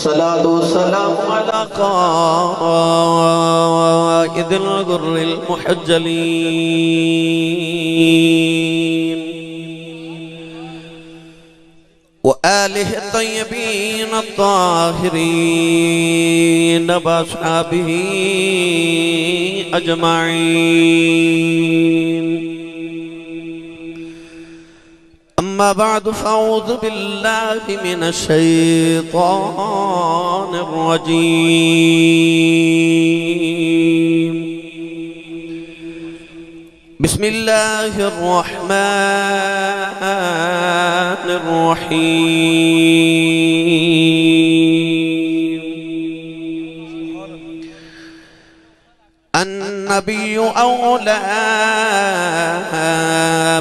والصلاة والسلام على قائد الغر المحجلين وآله الطيبين الطاهرين وأصحابه أجمعين. أما بعد فأعوذ بالله من الشيطان الرجيم. بسم الله الرحمن الرحيم. النبي أولى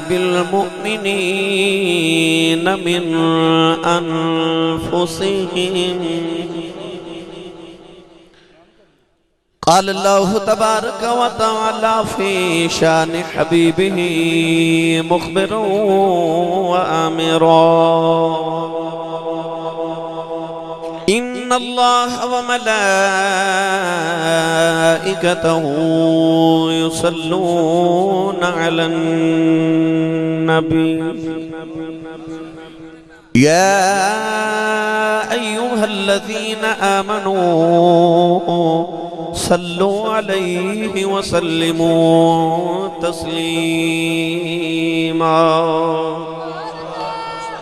بالمؤمنين من أنفسهم. قال الله تبارك وتعالى في شان حبيبه مخبرا وآمرا: إن الله وملائكته يصلون على النبي يا أيها الذين آمنوا صلوا عليه وسلموا تسلیما.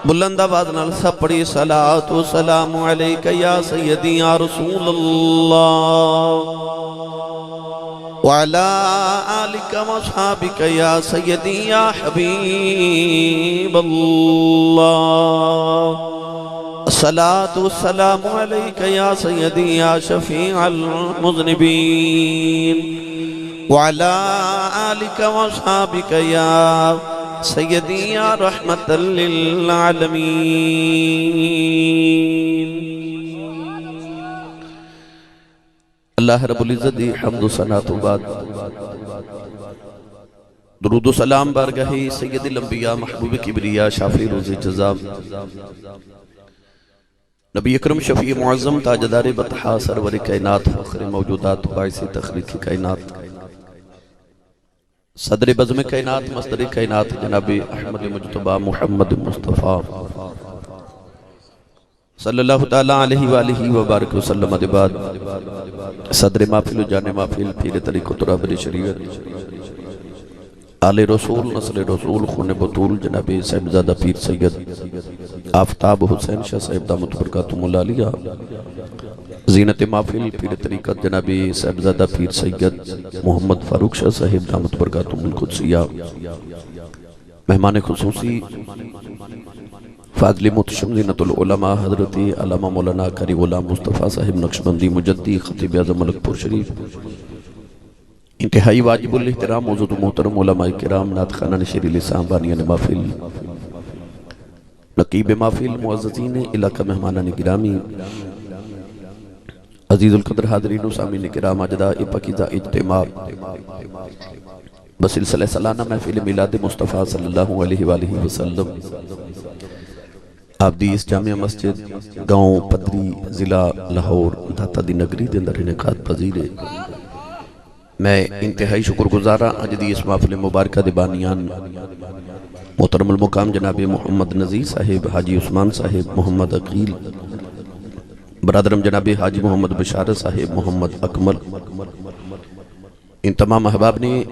بلند آواز نال سب پڑھی صلاۃ و سلام علیک یا سیدی یا رسول اللہ وعلی آلک و اصحابک یا سیدی یا حبیب اللہ. الصلاة والسلام عليك يا سيدي يا شفيع المذنبين وعلى آلك وأصحابك يا سيدي يا رحمة للعالمين. اللہ رب العزت دی حمد و ثنا تو بعد درود و سلام بارگاہ سید الانبیاء محبوب کبریا شافی روز جزا نبی اکرم شفیع معظم تاجدار بطحا سرور کائنات فخر موجودات باعث تخلیق کائنات صدر بزم کائنات مصدر کائنات جناب احمد مجتبہ محمد مصطفیٰ صلی اللہ تعالیٰ علیہ وآلہ وبارک وسلم بعد صدر محفل و جان محفل پیر طریق و ترابر شریعت آل رسول نسل رسول خون بطول جناب صاحبزادہ پیر سید آفتاب حسین شاہ صاحب دامت برکاتم اللہ علیہ زینت محفل پیر طریقت جناب صاحبزادہ پیر سید محمد فاروق شاہ صاحب دامت برکاتم القدسیہ مہمان خصوصی فاضل متشمدینۃ العلماء حضرت علامہ مولانا قاری غلام مصطفیٰ صاحب نقشبندی مجدی خطیب اعظم ملک پور شریف انتہائی واجب الاحترام موجود محترم علماء کرام نعت خانہ شیری لسان بانیان محفل نقیب محفل معززین علاقہ مہمانان گرامی عزیز القدر حاضرین و سامعین کرام اجداء پاکیزہ اجتماع بسلسلہ سالانہ محفل میلاد مصطفیٰ صلی اللہ علیہ وآلہ وسلم آپ دی اس جامعہ مسجد گاؤں پدری ضلع لاہور دھاتا دی نگری دے اندر انعقاد پذیر ہے. میں انتہائی شکر گزارا اج دی اس محفل مبارکہ دے بانیان محترم المقام جناب محمد نذیر صاحب حاجی عثمان صاحب محمد عقیل برادرم جناب حاجی محمد بشارت صاحب محمد اکمل ان تمام احباب نے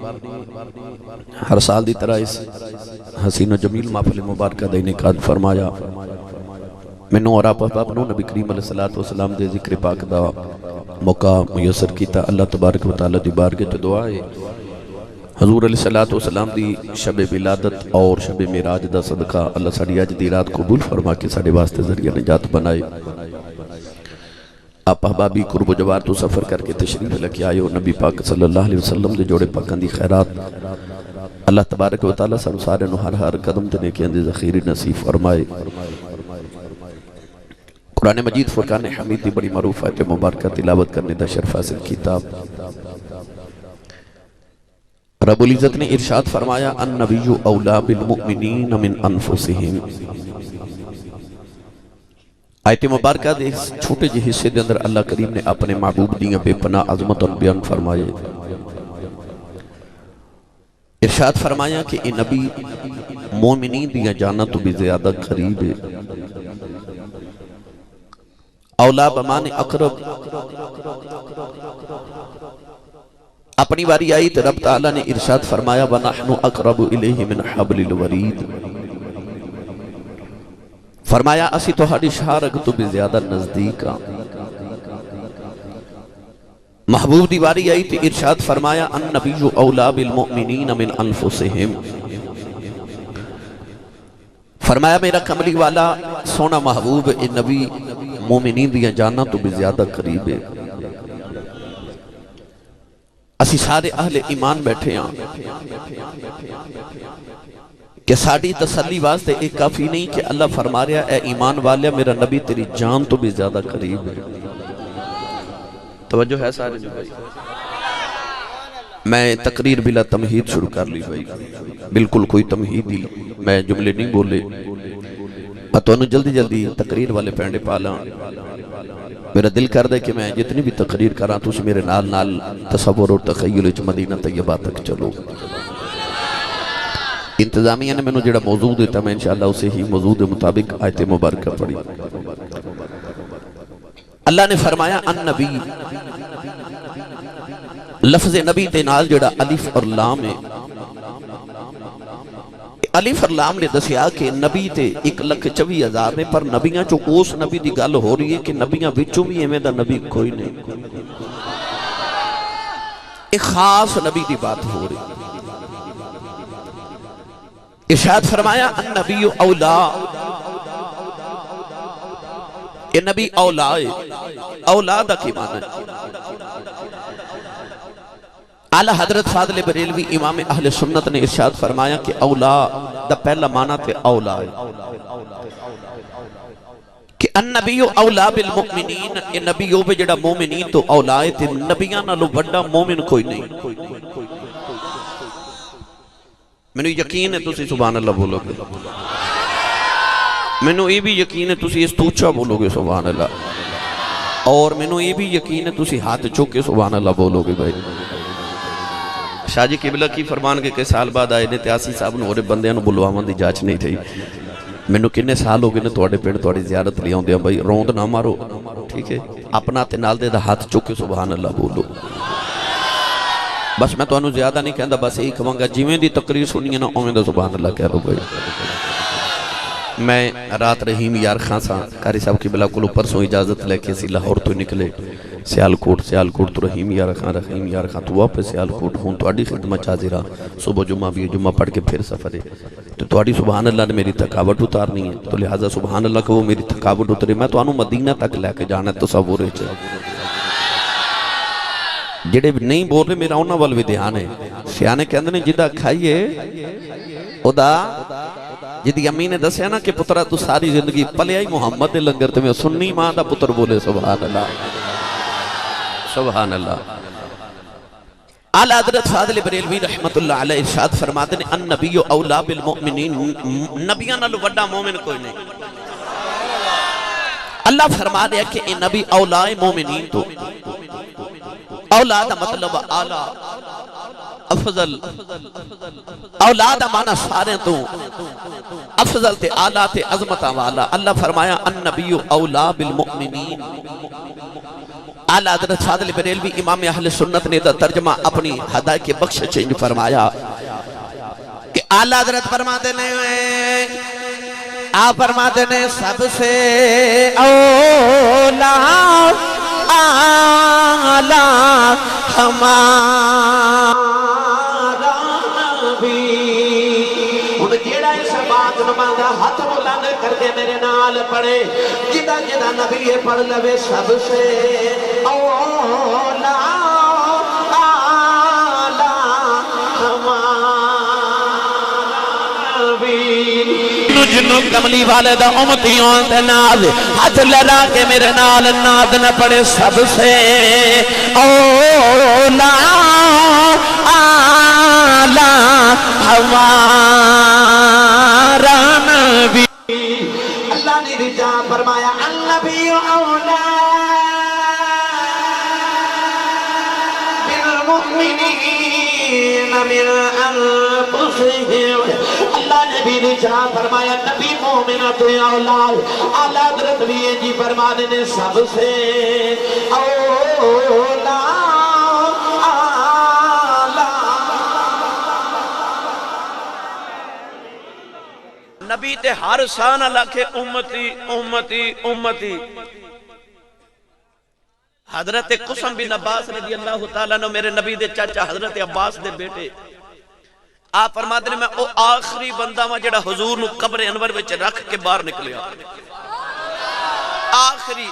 ہر سال دی طرح اس حسین و جمیل محفل مبارکہ دے انعقاد فرمایا. منو اور آپ احباب نو نبی کریم علیہ السلام دے ذکر پاک دا موقع میسر کیتا. اللہ تبارک و تعالی دی بارگاہ تو دعا ہے حضور علیہ السلام دی شب ولادت اور شب معراج دا صدقہ اللہ ساڑی اج دی رات قبول فرما کے ساڑے واسطے ذریعہ نجات بنائے. آپ احبابی قرب و جوار تو سفر کر کے تشریف لکی آئے ہو نبی پاک صلی اللہ علیہ وسلم دے جوڑے پاکان دی خیرات اللہ تبارک و تعالی سارے نو ہر قدم تنے کے اندے ذخیری نصیب فرمائے. قرآن مجید فرقان حمید دی بڑی معروف آیت مبارکہ تلاوت کرنے دا شرف حاصل کتاب. رب العزت نے ارشاد فرمایا النبی اولا بالمؤمنین من انفسہم. آیت مبارکہ دے چھوٹے جے حصے دے اندر اللہ کریم نے اپنے محبوب دیاں بے پناہ عظمت اور بیان فرمائے. ارشاد فرمایا کہ اے نبی مومنین دیاں جانا تو بھی زیادہ قریب ہے. اولا بمان اقرب. اپنی باری آئی تو رب تعالیٰ نے ارشاد فرمایا وَنَحْنُ أَقْرَبُ إِلَيْهِ مِنْ حَبْلِ الْوَرِيدِ. فرمایا اسی تو ہاڑی شارک تو بھی زیادہ نزدیک آ. محبوب دی باری آئی تو ارشاد فرمایا النبی اولا بالمؤمنین من انفسہم. فرمایا میرا کملی والا سونا محبوب اے نبی مومنین دیا جانا تو بھی زیادہ قریب ہے. اسی سارے اہل ایمان بیٹھے ہیں کہ ساڑی تسلی واسطے ایک کافی نہیں کہ اللہ فرما رہا اے ایمان والے میرا نبی تیری جان تو بھی زیادہ قریب ہے. توجہ ہے سارے جو بھائی. میں تقریر بلا تمہید شروع کر لی بھائی, بالکل کوئی تمہید ہی میں جملے نہیں بولے. تو انہوں جلدی جلدی تقریر والے پینڈے پالا. میرا دل کر دے کہ میں جتنی بھی تقریر کراں تو میرے نال نال تصور اور تخیل مدینہ طیبہ تک چلو. انتظامیہ نے میں نے جڑا موضوع دیتا میں انشاءاللہ اسے ہی موضوع دے مطابق آیت مبارکہ پڑھی. اللہ نے فرمایا النبی, لفظ نبی دے نال جڑا الف اور لام ہے. الف اور لام نے دسیا کہ نبی تے 1,24,000 نے, پر نبیاں چو اس نبی دی گل ہو رہی ہے کہ نبیاں وچوں بھی ایویں دا نبی کوئی نہیں. ایک خاص نبی دی بات ہو رہی. ارشاد فرمایا النبی اولا, یہ نبی اولا ہے. اولا دا کی معنی اعلیٰ حضرت فاضل بریلوی امام اہل سنت نے ارشاد فرمایا کہ اولا دا پہلا معنی تے اولا ہے کہ النبی اولا بالمؤمنین. یہ نبی ہو بے جڑا مومنین تو اولا ہے تے نبیاں نالو بڑا مومن کوئی نہیں. میں نے یقین ہے تسی سبحان اللہ بولو گے, میں نے یہ بھی یقین ہے تسی اس توچہ بولو گے سبحان اللہ, اور میں نے یہ بھی یقین ہے تسی ہاتھ چوکے سبحان اللہ بولو گے. بھائی شاہ جی قبلہ کی فرمان کے سال بعد آئے نے تیاسی صاحب نے اور بندیاں نو بلوامان دی جاچ نہیں تھی. میں نے کنے سال ہو گئے نے توڑے پینڈ توڑی زیارت لیا ہوں دیا بھائی روند نہ مارو ٹھیک ہے, اپنا تے نال دے دا ہاتھ چوکے سبحان اللہ بولو. بس میں تو انہوں زیادہ نہیں کہندہ, بس ایک کہوں جیویں دی تقریر سنی نا اویں دا سبحان اللہ کہہ لو. بھائی میں رات رحیم یار خان سا کاری صاحب کی بلا کلو پرسوں اجازت لے کے اسی لاہور تو نکلے سیالکوٹ تو رحیم یار خان تو واپس سیالکوٹ ہوں تو اڈی خدمت حاضرہ صبح جمعہ بھی جمعہ پڑھ کے پھر سفر ہے. تو اڈی سبحان اللہ نے میری تھکاوٹ اتارنی ہے, تو لہٰذا سبحان اللہ کو وہ میری تھکاوٹ اترے. میں تو انہوں مدینہ تک لے کے جانا ہے تصور ہے. جڑے نہیں بول رہے میرا انہوں وال بھی دھیان ہے. سیانے کہندے نے جدہ کھائیے ادا جدی امی نے دسیا نا کہ پترہ تو ساری زندگی پلے آئی محمد دے لنگر تے میں سنی ماں دا پتر بولے سبحان اللہ سبحان اللہ. اعلیٰ حضرت فاضل بریلوی رحمت اللہ علیہ ارشاد فرماتے ہیں النبی اولا بالمؤمنین, نبیاں نالو بڑا مومن کوئی نہیں. اللہ فرما دیا کہ اے نبی اولا مومنین تو اولاد مطلب آلہ افضل, اولاد مانا سارے تو افضل تے آلہ تے عظمت والا. اللہ فرمایا النبی اولا بالمؤمنین. اعلیٰ حضرت فاضل بریلوی امام اہل سنت نے ترجمہ اپنی ہدایت کے بخش چینج فرمایا کہ اعلیٰ حضرت فرماتے ہیں آپ فرماتے ہیں سب سے اولا آلہ ہمارا نبی. ان جیڑا اس بات نماندہ ہاتھ بلند کر کے میرے نال پڑھے جدہ جدہ نبی پڑھ لوے سب سے اولا آلہ ہمارا نبی. جنوں کملی والدہ امتیوں تے ناز ہاتھ لڑا کے میرے نال ناد نہ پڑے سب سے اولا آلہ ہمارا نبی. اللہ نے رجا فرمایا النبی أولى بالمؤمنين من أنفسهم اللہ نے بھی نشان فرمایا نبی مومنات اولاد اعلیٰ حضرت بھی جی فرمانے نے سب سے اولا نبی تے ہر سان اللہ کے امتی امتی امتی حضرت قسم بن عباس رضی اللہ تعالیٰ نے میرے نبی دے چاچا حضرت عباس دے بیٹے آپ فرماتے ہیں میں او آخری بندہ ہوں جڑا حضور نو قبر انور وچ رکھ کے باہر نکلیا آخری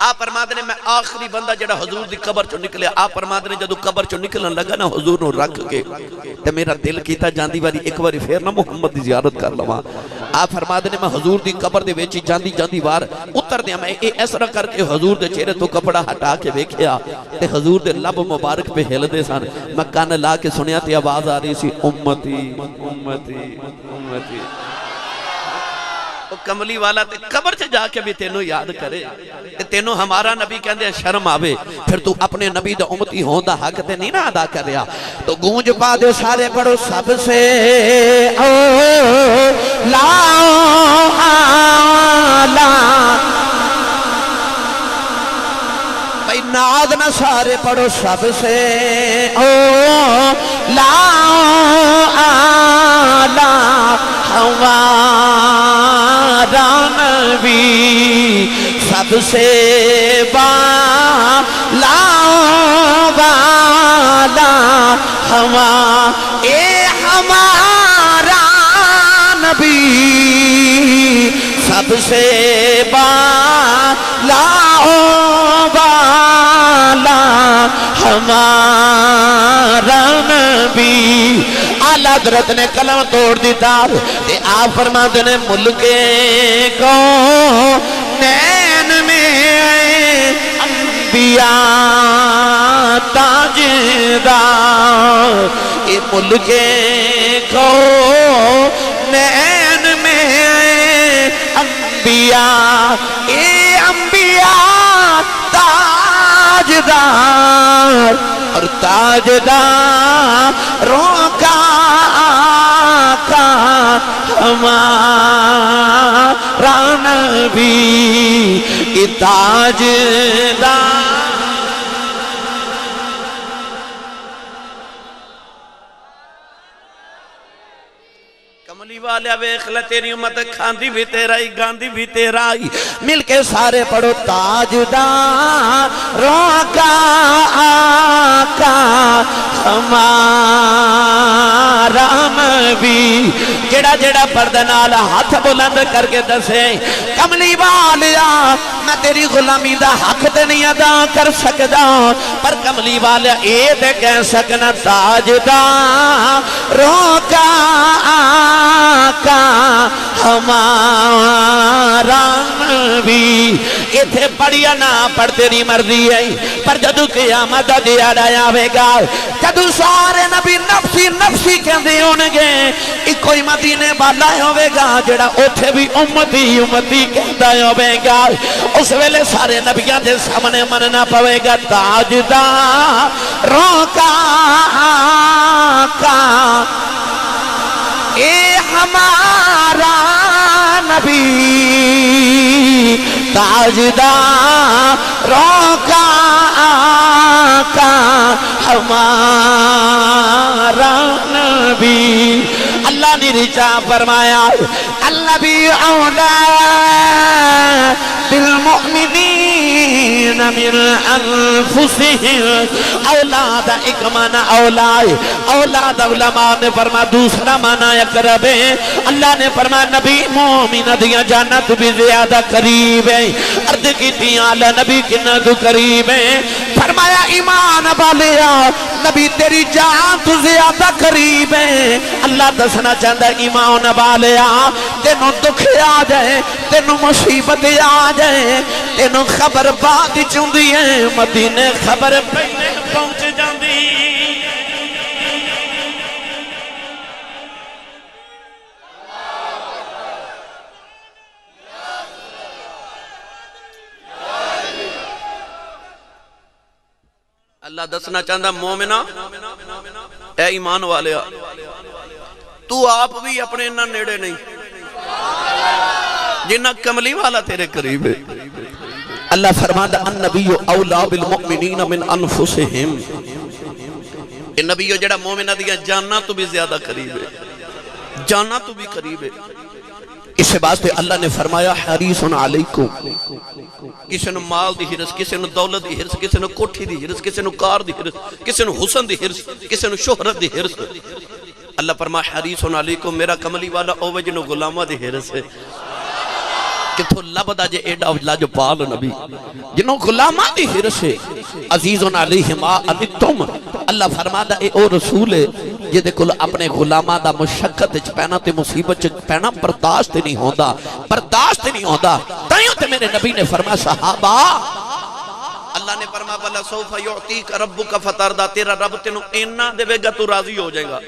آپ فرماتے ہیں میں آخری بندہ جڑا حضور دی قبر چو نکلیا آپ فرماتے ہیں جدو قبر چو نکلن لگا نا حضور نو رکھ کے تے میرا دل کیتا جاندی باری ایک باری پھر نا محمد دی زیارت کر لواں آپ فرماتے ہیں میں حضور دی قبر دے ویچی جاندی بار اتر دیا میں اس طرح کر کے حضور دے چہرے تو کپڑا ہٹا کے دیکھیا تے حضور دے لب مبارک پہ ہل دے سن میں کان لا کے سنیا تے آواز آ رہی سی امتی امتی امتی کملی والا تے قبر سے جا کے بھی تینوں یاد کرے تے تینوں ہمارا نبی کہندے شرم آوے پھر تو اپنے نبی دا امتی ہون دا حق تے نہیں نہ ادا کر رہا تو گونج پا دے سارے پڑھو سب سے اولا بھائی ناد نہ سارے پڑھو سب سے اولا ہمارا نبی سب سے بالا ہمارا نبی سب سے بالا ہمارا نبی اعلیٰ حضرت نے کلم توڑ دیتا تے آپ فرماتے نے ملکے کو نین میں انبیاء تاجدار اے ملکے کو نین میں انبیاء اے انبیاء تاجدار اور تاجداروں کا آقا ہمارا نبی تاجدار کملی والے ویکھ لے تیری امت کھاندی بھی تیرا ہی گاندی بھی تیرا ہی مل کے سارے پڑھو تاجداروں کا آقا ہمارا نبی جڑا جڑا پردے نال ہاتھ بلند کر کے دسے کملی والیا میں تیری غلامی دا حق تے نہیں ادا کر سکدا پر کملی والیا اے تے کہہ سکنا تاجداروں کا آقا ہمارا نبی ایتھے پڑھیا نہ پڑھ تیری مرضی ہے پر جدو قیامت دا دیاڑا آوے گا جدو سارے نبی نفسی نفسی کہندے ہونگے ایک کوئی مدینے والا ہوئے گا جڑا اوتھے بھی امتی امتی کہندا ہوئے گا اس ویلے سارے نبیاں دے سامنے مننا پوے گا تاجداروں کا آقا اے ہمارا نبی تاجداروں کا آقا ہمارا نبی اللہ نے رچا فرمایا النبی اولا بالمؤمنین من انفسهم اولاد ایک معنی اولاد علماء نے فرمایا دوسرا معنی اقرب ہے اللہ نے فرمایا نبی مومن دیاں جنت بھی زیادہ قریب ہے عرض کی اعلی نبی کنا تو قریب ہے فرمایا ایمان والیا نبی تیری جان تو زیادہ قریب ہے اللہ دسنا چاہتا ہے ایمان والیا تینوں دکھ آ جائے تینوں مصیبت آ جائے تینوں خبر بعد چوندی ہے مدینے خبر پہلے پہنچ جاندی اللہ دسنا چاہتا مومنہ اے ایمان والیا تو آپ بھی اپنے انہاں نیڑے نہیں جنہ کملی والا تیرے قریب ہے اللہ فرماتا النبی اولا بالمؤمنین من انفسہم یہ نبی جڑا مومنہ دیا جاننا تو بھی زیادہ قریب ہے جاننا تو بھی قریب ہے اس واسطے اللہ نے فرمایا حریص علیکم کسی نے مال دی حرص کسی نے دولت دی حرص کسی نے کوٹھی دی حرص کسی نے کار دی حرص کسی نے حسن دی حرص کسی نے شہرت دی حرص اللہ فرمایا حریص علیکم میرا کملی والا اوہ جنہوں غلامہ دی حرص ہے کہ تو لبدا جے ایڈا اجلا جو پال نبی جنہوں غلامہ دی حرص ہے عزیز علیہ ما انتم اللہ فرماتا اے او رسول ہے یہ دیکھو اپنے غلامہ دا مشکت پہنا تے مصیبت پہنا برداشت نہیں ہوندہ تائیوں تے میرے نبی نے فرمایا صحابہ اللہ نے فرمایا بلا سوف یعطیک ربک فتردہ تیرا رب تینوں اینا دے گا تو راضی ہو جائے گا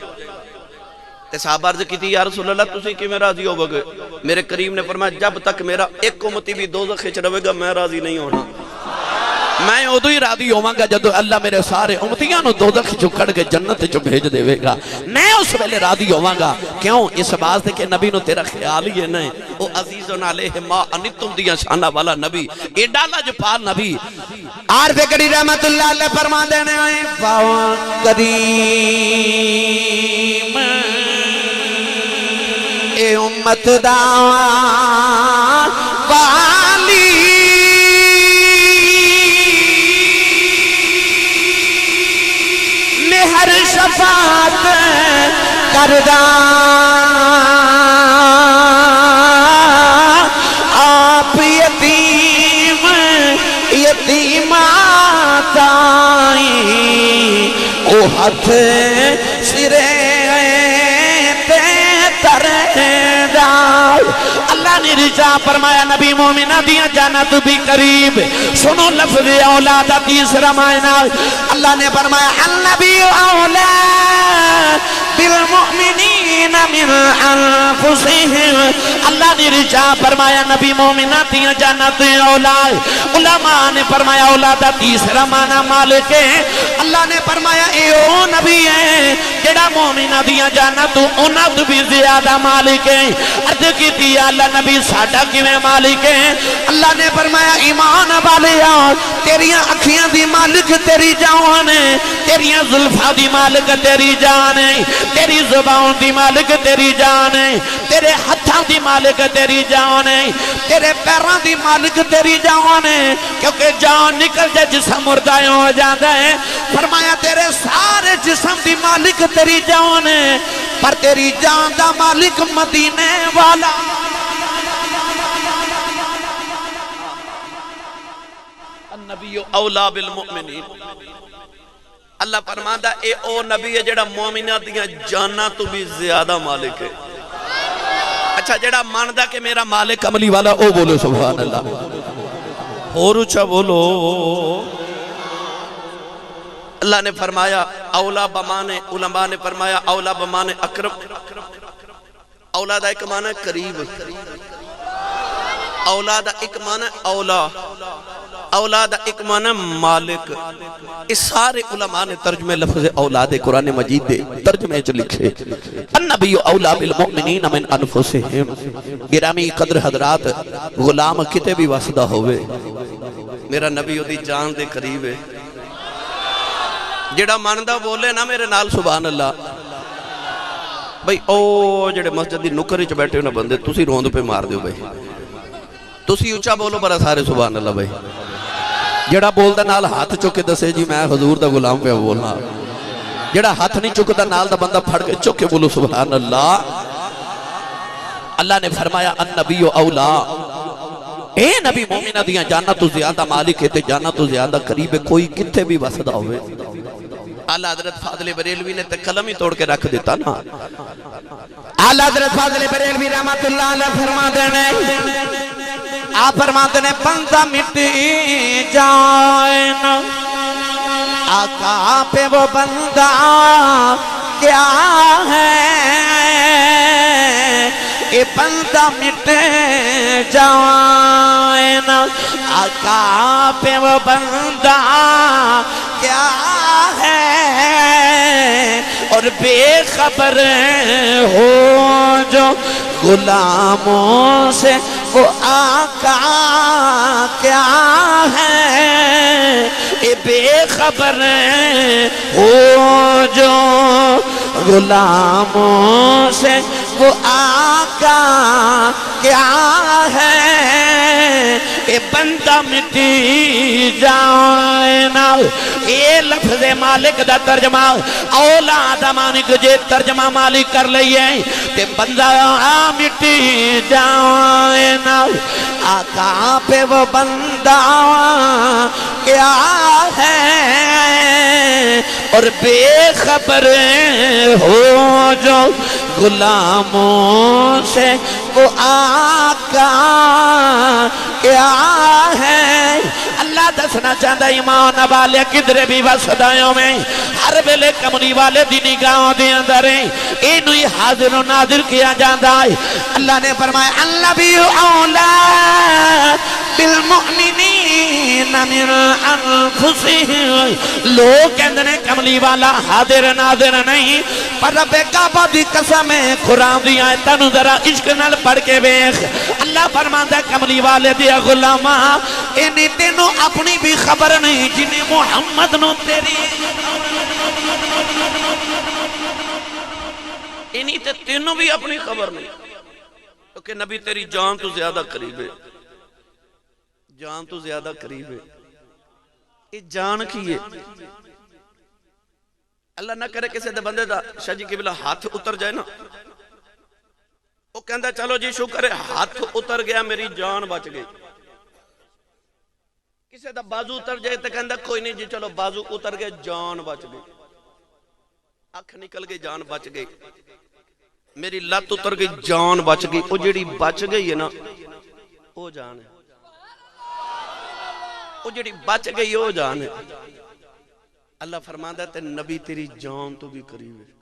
تے صحابہ عرض کی تھی یا رسول اللہ تسی کی میں راضی ہو گئے میرے کریم نے فرمایا جب تک میرا ایک امتی بھی دوزخ چ رہے گا میں راضی نہیں ہونا میں ادو ہی راضی ہوں گا جدو اللہ میرے سارے امتیاں نو دوزخ چو کڑ کے جنت چو بھیج دے گا میں اس ویلے راضی ہوں گا کیوں اس بات ہے کہ نبی نو تیرا خیال ہی ہے نہیں او عزیزن علیہ ما انتم دیا شانہ والا نبی اے ڈالا جو پال نبی عارف کڑی رحمت اللہ علیہ فرما دینے آئے فاوان قدیم اے امت دعوان والی ہر شفاعت کردہ آپ یتیمات آئیں او ہتھ سرے اللہ نے رجا فرمایا نبی مومنہ دیا جانا تو بھی قریب سنو لفظ اولادا تیسرا معنی اللہ نے فرمایا النبی اولا بالمؤمنین من انفسہم اللہ نے رجا فرمایا نبی مومنہ دیا جانا تو اولاد علماء نے فرمایا اولادا تیسرا معنی مالک ہے اللہ نے فرمایا اے او نبی ہے جڑا مومنہ دیا جانا تو انہاں تو بھی زیادہ مالک ہے عرض کی تھی اللہ نبی ساڑھا کیویں مالک ہے اللہ نے فرمایا ایمان والیا تیریاں اکھیاں دی مالک تیری جان ہے تیریاں زلفہ دی مالک تیری جان ہے تیری زبان دی مالک تیری جان ہے تیرے ہتھاں دی مالک تیری جان ہے تیرے پیران دی مالک تیری جان ہے کیونکہ جان نکل جائے جسم مردہ ہو جاتا ہے فرمایا تیرے سارے جسم دی مالک تیری جان ہے پر تیری جان دا مالک مدینے والا النبی اولا بالمؤمنین اللہ فرماتا اے او نبی ہے جڑا مومنہ دیا جانا تو بھی زیادہ مالک ہے اچھا جڑا ماندہ کہ میرا مالک عملی والا او بولو سبحان اللہ اور اچھا بولو اللہ نے فرمایا اولا بمانے علماء نے فرمایا اولا بمانے اقرب اولاد ایک معنی قریب اولاد ایک معنی اولا اولاد ایک معنی مالک اس سارے علماء نے ترجمہ لفظ اولاد قرآن مجید دے ترجمہ جو لکھے النبی اولا بالمؤمنین من انفسہم گرامی قدر حضرات غلام کتے بھی واسدہ ہوئے میرا نبی دی جان دے قریب ہے جڑا ماندہ بولے نا میرے نال سبحان اللہ بھئی او جڑے مسجد دی نکری چ بیٹھے ہونا بندے تسی روند پہ مار دیو بھئی تسی اچھا بولو برا سارے سبحان اللہ بھئی جڑا بول دا نال ہاتھ چکے دسے جی میں حضور دا غلام پہ بولنا جڑا ہاتھ نہیں چکتا نال دا بندہ پھڑ کے چکے بولو سبحان اللہ اللہ نے فرمایا النبی اولا اے نبی مومنہ دیا جانا تو زیادہ مالک ہے تے جانا تو زیادہ قریب ہے کوئی کتے بھی وسدہ ہوئے اعلیٰ حضرت فاضل بریلوی نے تے قلم ہی توڑ کے رکھ دیتا نا اعلیٰ حضرت فاضل بریلوی رحمت اللہ علیہ فرما دینے آپ فرما دینے بندہ مٹی جائے نا آقا پہ وہ بندہ کیا ہے اے بندہ مٹے جائے نا آقا پہ وہ بندہ کیا ہے اور بے خبر ہو جو غلاموں سے وہ آقا کیا ہے بے خبر ہو جو غلاموں سے وہ آقا کیا ہے بندہ مٹی جائے نا یہ لفظ مالک دا ترجمہ اولاد مانک جے ترجمہ مالک کر لئیے تے بندہ مٹی جائے نا آقا پہ وہ بندہ کیا ہے اور بے خبر ہو جو غلاموں سے وہ آقا کیا ہے اللہ دسنا چاہتا ایمان والے کدھر بھی وسدایوں میں ہر ویلے کملی والے دی نگاہوں دے اندر انہی حاضر و ناظر کیا جاتا ہے اللہ نے فرمایا النبی اولا بالمؤمنین من انفسہم لوگ کہندے نے کملی والا حاضر ناظر نہیں پر رب کعبہ دی قسم قرآن دی آیتاں نوں ذرا عشق نال پڑھ کے ویکھ اللہ فرماندا کملی والے دی غلاماں انہیں تینوں اپنی بھی خبر نہیں جنہیں محمد نو تیری انہیں تینوں بھی اپنی خبر نہیں کیونکہ نبی تیری جان تو زیادہ قریب ہے جان تو زیادہ قریب ہے یہ جان کی ہے اللہ نہ کرے کسی دے بندے دا شاہ جی قبلہ ہاتھ اتر جائے نا وہ کہندہ چلو جی شکر ہے ہاتھ اتر گیا میری جان بچ گئی کسی دا بازو اتر جائے تو کہندہ کوئی نہیں جی چلو بازو اتر گئے جان بچ گئی آنکھ نکل گئی جان بچ گئی میری لت اتر گئی جان بچ گئی وہ جڑی بچ گئی ہے نا وہ جان ہے وہ جڑی بچ گئی وہ جان ہے اللہ فرماتا ہے نبی تیری جان تو بھی قریب ہے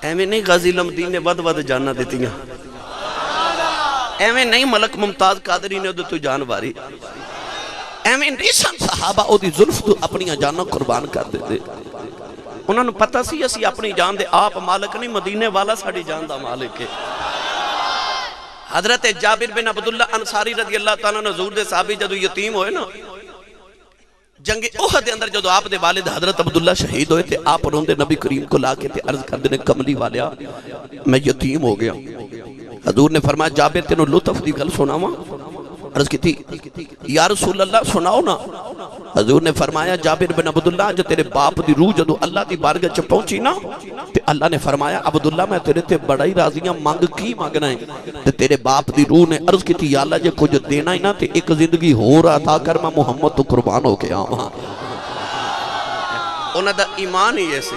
ایمیں نہیں غازی لمدین نے ود جاننا دیتی ہیں ایمیں نہیں ملک ممتاز قادری نے تو جان باری ایمیں نہیں سن صحابہ او دی ظلف تو اپنی جانوں قربان کر دیتے انہوں نے پتہ سی اسی اپنی جان دے آپ مالک نہیں مدینے والا ساڑی جان دا مالک ہے حضرت جابر بن عبداللہ انصاری رضی اللہ تعالیٰ نے حضور دے صحابی جدو یتیم ہوئے نا جنگ احد اندر جدو آپ دے والد حضرت عبداللہ شہید ہوئے تھے آپ روندے نبی کریم کو لا کے تھے عرض کر دینے کملی والیا میں یتیم ہو گیا حضور نے فرمایا جابر تینوں لطف دی گل سنا ہوا عرض کی تھی یا رسول اللہ سناؤ نا حضور نے فرمایا جابر بن عبداللہ جو تیرے باپ دی روح جدو اللہ دی بارگاہ چ پہنچی نا تے اللہ نے فرمایا عبداللہ میں تیرے تے بڑا ہی راضیاں مانگ کی مانگنا ہے تے تیرے باپ دی روح نے عرض کی تھی یا اللہ جے کچھ دینا ہی نا تے ایک زندگی ہو رہا تھا کر میں محمد تو قربان ہو کے آواں انہاں دا ایمان ہی ایسے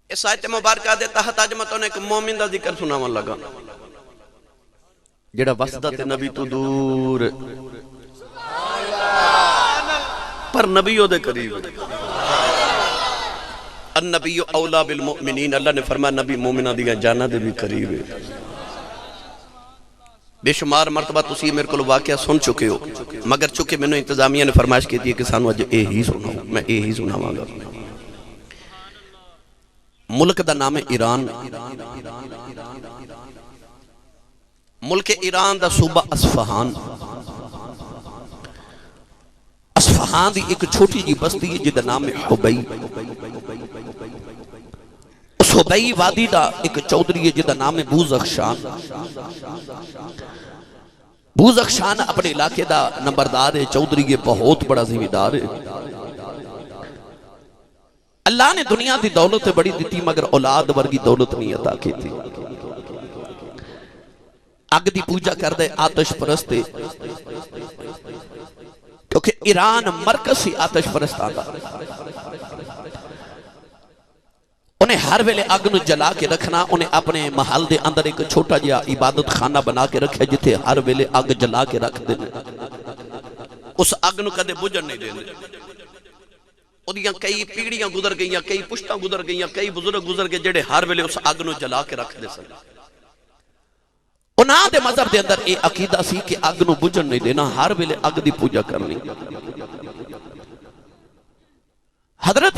اس آیت مبارکہ دے تحت آج متوں نے ایک مومن دا ذکر سناون لگا جڑا وسدت نبی تو دور پر نبیوں دے قریب النبی اولا بالمؤمنین اللہ نے فرمایا نبی مومنہ دیا جانا دے بھی قریب ہے بے شمار مرتبہ تسی میرے کو واقعہ سن چکے ہو مگر چکے میں نے انتظامیہ نے فرمائش کی تھی کہ سانو اج اے ہی سناؤ میں اے ہی سناواں گا ملک دا نام ایران ملک ایران دا صوبہ اصفہان اصفہان دی ایک چھوٹی جی بستی ہے جدا نام حبئی اس حبئی وادی دا ایک چودری ہے جدا نام بوزخشان بوزخشان اپنے علاقے دا نمبردار ہے چودری ہے بہت بڑا زمیندار ہے اللہ نے دنیا دی دولت بڑی دیتی مگر اولاد ورگی دولت نہیں عطا کی تھی اگ دی پوجا کر دے آتش پرستے کیونکہ ایران مرکز سی آتش پرست آگا انہیں ہر ویلے اگ نو جلا کے رکھنا انہیں اپنے محل دے اندر ایک چھوٹا جیا عبادت خانہ بنا کے رکھے جتے ہر ویلے اگ جلا کے رکھ دینے اس اگ نو کدے بجھن نہیں دینے ਉਹਦੀਆਂ ਕਈ ਪੀੜ੍ਹੀਆਂ ਗੁਜ਼ਰ ਗਈਆਂ, ਕਈ ਪੁਸ਼ਤਾਂ ਗੁਜ਼ਰ ਗਈਆਂ, ਕਈ ਬਜ਼ੁਰਗ ਗੁਜ਼ਰ ਗਏ ਜਿਹੜੇ ਹਰ ਵੇਲੇ ਉਸ ਅੱਗ ਨੂੰ ਜਲਾ ਕੇ ਰੱਖਦੇ ਸਨ। ਉਹਨਾਂ ਦੇ ਮਜ਼ਹਬ ਦੇ ਅੰਦਰ ਇਹ ਅਕੀਦਾ ਸੀ ਕਿ ਅੱਗ ਨੂੰ ਬੁਝਣ ਨਹੀਂ ਦੇਣਾ, ਹਰ ਵੇਲੇ ਅੱਗ ਦੀ ਪੂਜਾ ਕਰਨੀ। حضرت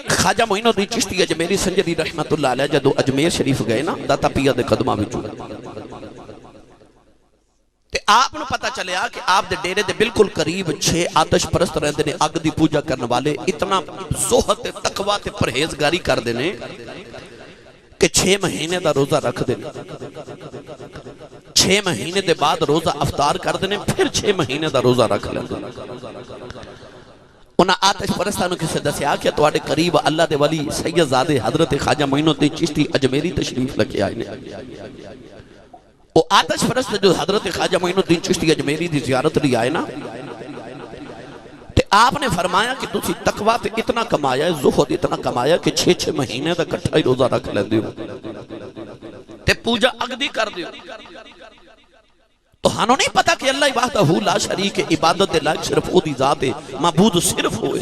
خواجہ معین الدین چشتی اجمیری سنجری رحمت اللہ علیہ جدو اجمیر شریف گئے نا داتا پیا دے قدمہ بچو تے آپ نے پتا چلیا کہ آپ دے ڈیرے دے بالکل قریب 6 آتش پرست رہندے نے، اگ دی پوجا کرنے والے اتنا زہد تے تقوی تے پرہیزگاری کر دینے کہ 6 مہینے دا روزہ رکھ دینے، 6 مہینے دے بعد روزہ افطار کر دینے، پھر 6 مہینے دا روزہ رکھ لیندے۔ انہاں آتش پرستانوں کسے دسیا کہ تواڈے قریب اللہ دے ولی سید زادے حضرت خواجہ معین الدین چشتی اجمیری تشریف لے آئے نے۔ وہ آتش پرست جو حضرت خواجہ معین الدین چشتی اجمیری دی زیارت لی آئے نا، تے آپ نے فرمایا کہ تسی تقوی تے اتنا کمایا ہے، زہد اتنا کمایا کہ 6 مہینے دا کٹھا ہی روزہ رکھ لیندے ہو تے پوجا اگدی کر دیو۔ تو ہانوں نہیں پتا کہ اللہ وحدہ لا شریک عبادت دے لائق صرف او دی ذات ہے، معبود صرف ہوئے۔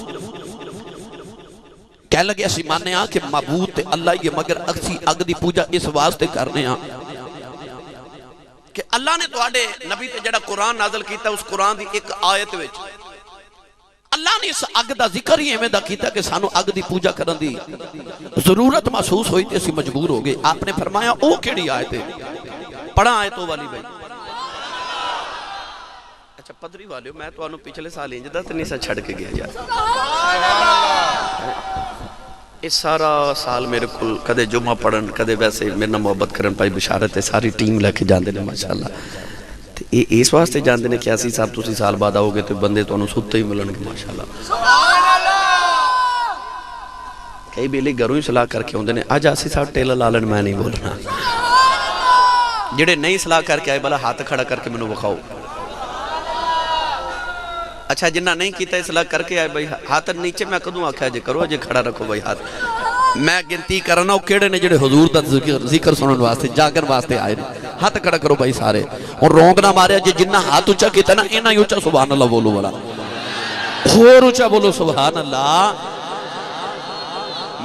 کہہ لگے اسی ماننے ہاں کہ معبود تے اللہ یہ مگر اکسی اگ دی پوجا اس واسطے کرنے ہاں کہ اللہ نے تو آڑے نبی تے جڑا قرآن نازل کیتا اس قرآن دی ایک آیت وچ اللہ نے اس اگ دا ذکر ہی ہمیں دا کیتا کہ سانو اگ دی پوجا کرن دی ضرورت محسوس ہوئی تے اسی مجبور ہو گئے۔ آپ نے فرمایا او کیڑی آیت ہے؟ پڑھا آیتوں والی بھائی۔ اچھا پدری والیو میں تو آنو پچھلے سال انجدہ تے نہیں سا چھڑ کے گیا جاتا، اس سارا سال میرے کو کدے جمعہ پڑھن کدے ویسے میرے نام محبت کرن پائی بشارت ہے، ساری ٹیم لے کے جاندے نے ماشاءاللہ۔ اس واسطے جاندے نے کہ اسی صاحب تسی سال بعد آؤ گے تو بندے تو انہوں ستے ہی ملن گے ماشاءاللہ۔ کئی بیلی گھروں ہی صلاح کر کے ہوندے نے آج اسی صاحب ٹیلر لالن میں نہیں بولنا، جڑے نئی صلاح کر کے آئے بلا ہاتھ کھڑا کر کے میں نے بخاؤ۔ اچھا جنہ نہیں کیتا اصلاح کر کے آئے بھائی ہاتھ نیچے میں کدوں آکھا جے کرو جے کھڑا رکھو بھائی ہاتھ۔ میں گنتی کرنا ہوں کیڑے نے جڑے حضور دا ذکر سنن واسطے جاگن واسطے آئے نے، ہاتھ کھڑا کرو بھائی سارے، اور رونگ نہ مارے جے جنہ ہاتھ اچھا کیتا نا اینا ہی اچھا سبحان اللہ بولو بلا، اور اچھا بولو سبحان اللہ۔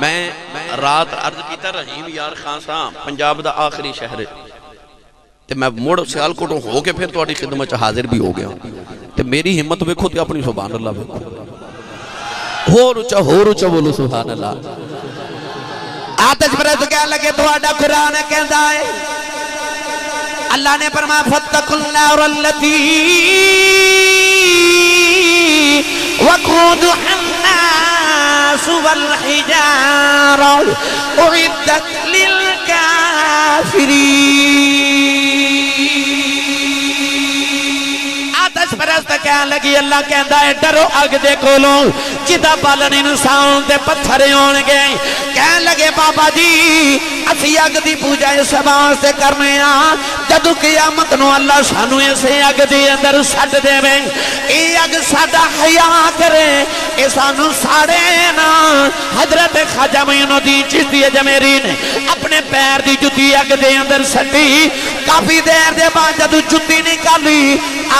میں رات عرض کیتا رحیم یار خان صاحب پنجاب دا آخری شہر ہے تے میں موڑ سیالکوٹوں ہو کے پھر تواڈی خدمت چ حاضر بھی ہو گیا تے میری ہمت ویکھو تے اپنی سبحان اللہ ویکھو، ہور اونچا بولو سبحان اللہ۔ آتش پرست کہنے لگے تواڈا قرآن کہندا ہے اللہ نے فرمایا فاتقوا النار التي وقودها الناس والحجارة أعدت آتش پرست کہنے لگی اللہ کہندا ہے ڈرو اگ دے کولوں جدا پالن انسان دے پتھرے ہون گے۔ کہنے لگے بابا جی اسی اگ دی پوجا اس واسطے کرنے ہاں جدو قیامت نو اللہ سانو اسے اگ دی اندر سٹ دے میں اے اگ ساڈا حیا کرے اے سانو ساڑے نا۔ حضرت خواجہ معین الدین چشتی اجمیری نے اپنے پیر دی جتی اگ دے اندر سٹی، کافی دیر دے بعد جدو جتی نکالی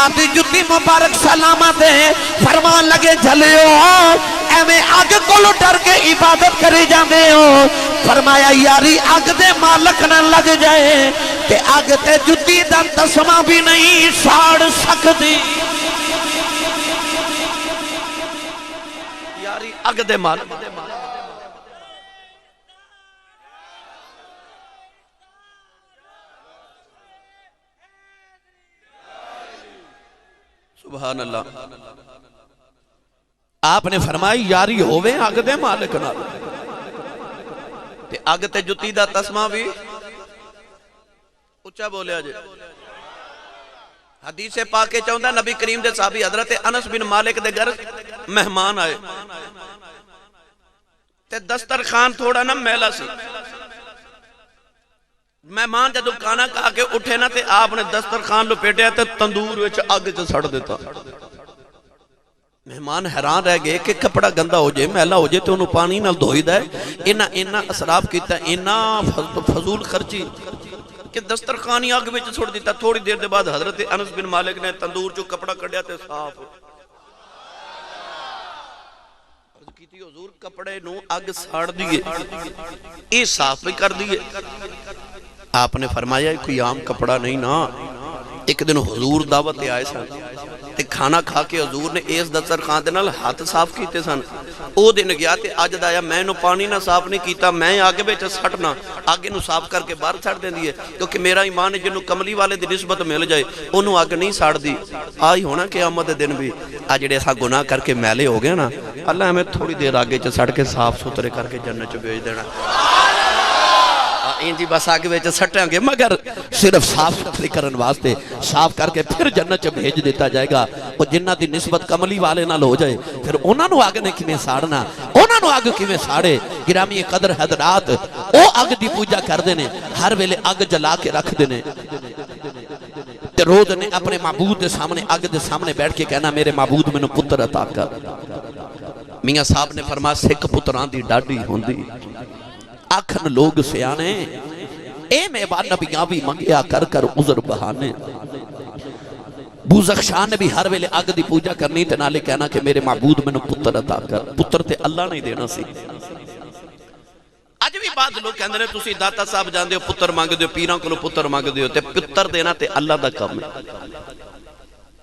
آپ دی جتی مبارک سلامت ہے، فرمان لگے جھلیو اے میں اگ کو ڈر کے عبادت کری جاندے ہو۔ فرمایا یاری اگ دے مالک نہ لگ جائے کہ اگ تے جتی دا تسمہ بھی نہیں ساڑ سکتی، یاری اگ دے مالک سبحان اللہ۔ آپ نے فرمائی یاری ہوئے اگ دے مالک نہ تے اگ تے جتی دا تسمہ بھی اچھا بولے آجے۔ حدیث پاکے چاہتا نبی کریم دے صحابی حضرت انس بن مالک دے گھر مہمان آئے تے دسترخوان تھوڑا نا میلا سی، مہمان جدو کھانا کھا کے اٹھے نا تے آپ نے دسترخوان لپیٹے تے تندور وچ اگ چ سڑ دیتا۔ مہمان حیران رہ گئے کہ کپڑا گندا ہو جائے میلا ہو جائے تو انہوں پانی نال دھوئی دے، اینا اسراف کیتا اینا فضول خرچی کہ دسترخوانی آگ وچ چھوڑ دیتا۔ تھوڑی دیر دے بعد حضرت انس بن مالک نے تندور جو کپڑا کڑیا تے صاف کیتی حضور کپڑے نو اگ ساڑ دیئے اے صاف بھی کر دیئے. آپ نے فرمایا کوئی عام کپڑا نہیں نا. ایک دن حضور دعوت آئے سن تے کھانا کھا کے حضور نے اس دسترخوان دے نال ہاتھ صاف کیتے سن. او دن گیا تے اج دا آیا میں نو پانی نہ صاف نہیں کیتا, میں آگے وچ سٹنا آگے نو صاف کر کے باہر چھڑ دیندی ہے, کیونکہ میرا ایمان ہے جنوں کملی والے دی نسبت مل جائے اونوں اگ نہیں ساڑ دی. آئی ہونا قیامت دے دن بھی آ جڑے اساں گناہ کر کے میلے ہو گئے نا, اللہ ہمیں تھوڑی دیر آگے چ سڑ کے صاف ستھرے کر کے جنت چ بھیج دینا. جی بس آگے ویچے سٹیں گے, مگر صرف صاف ستھری کرن واسطے صاف کر کے پھر جنت چ بھیج دیتا جائے گا. وہ جنہ دی نسبت کملی والے نال ہو جائے پھر انہاں نو آگ نے کیویں ساڑنا, انہاں نو آگ کیویں ساڑے. گرامی قدر حضرات او آگ دی پوجا کر دینے, ہر ویلے آگ جلا کے رکھ دینے تے روز نے اپنے معبود دے سامنے آگ دے سامنے بیٹھ کے کہنا میرے معبود مینوں پتر عطا کر. میاں صاحب نے فرمایا سکھ پتران دی ڈاڈی ہوندی آکھن لوگ سیانے اے میوہ نبیاں بھی منگیا کر کر عذر بہانے. بوزخشان نے بھی ہر ویلے آگ دی پوجا کرنی تے نالے کہنا کہ میرے معبود میں نے پتر عطا کر. پتر تے اللہ نہیں دینا سی. آج بھی بعض لوگ کہندے نے تسی داتا صاحب جان دیو پتر مانگ دیو, پیران کو پتر مانگ دیو, تے پتر دینا تے اللہ دا کام ہے.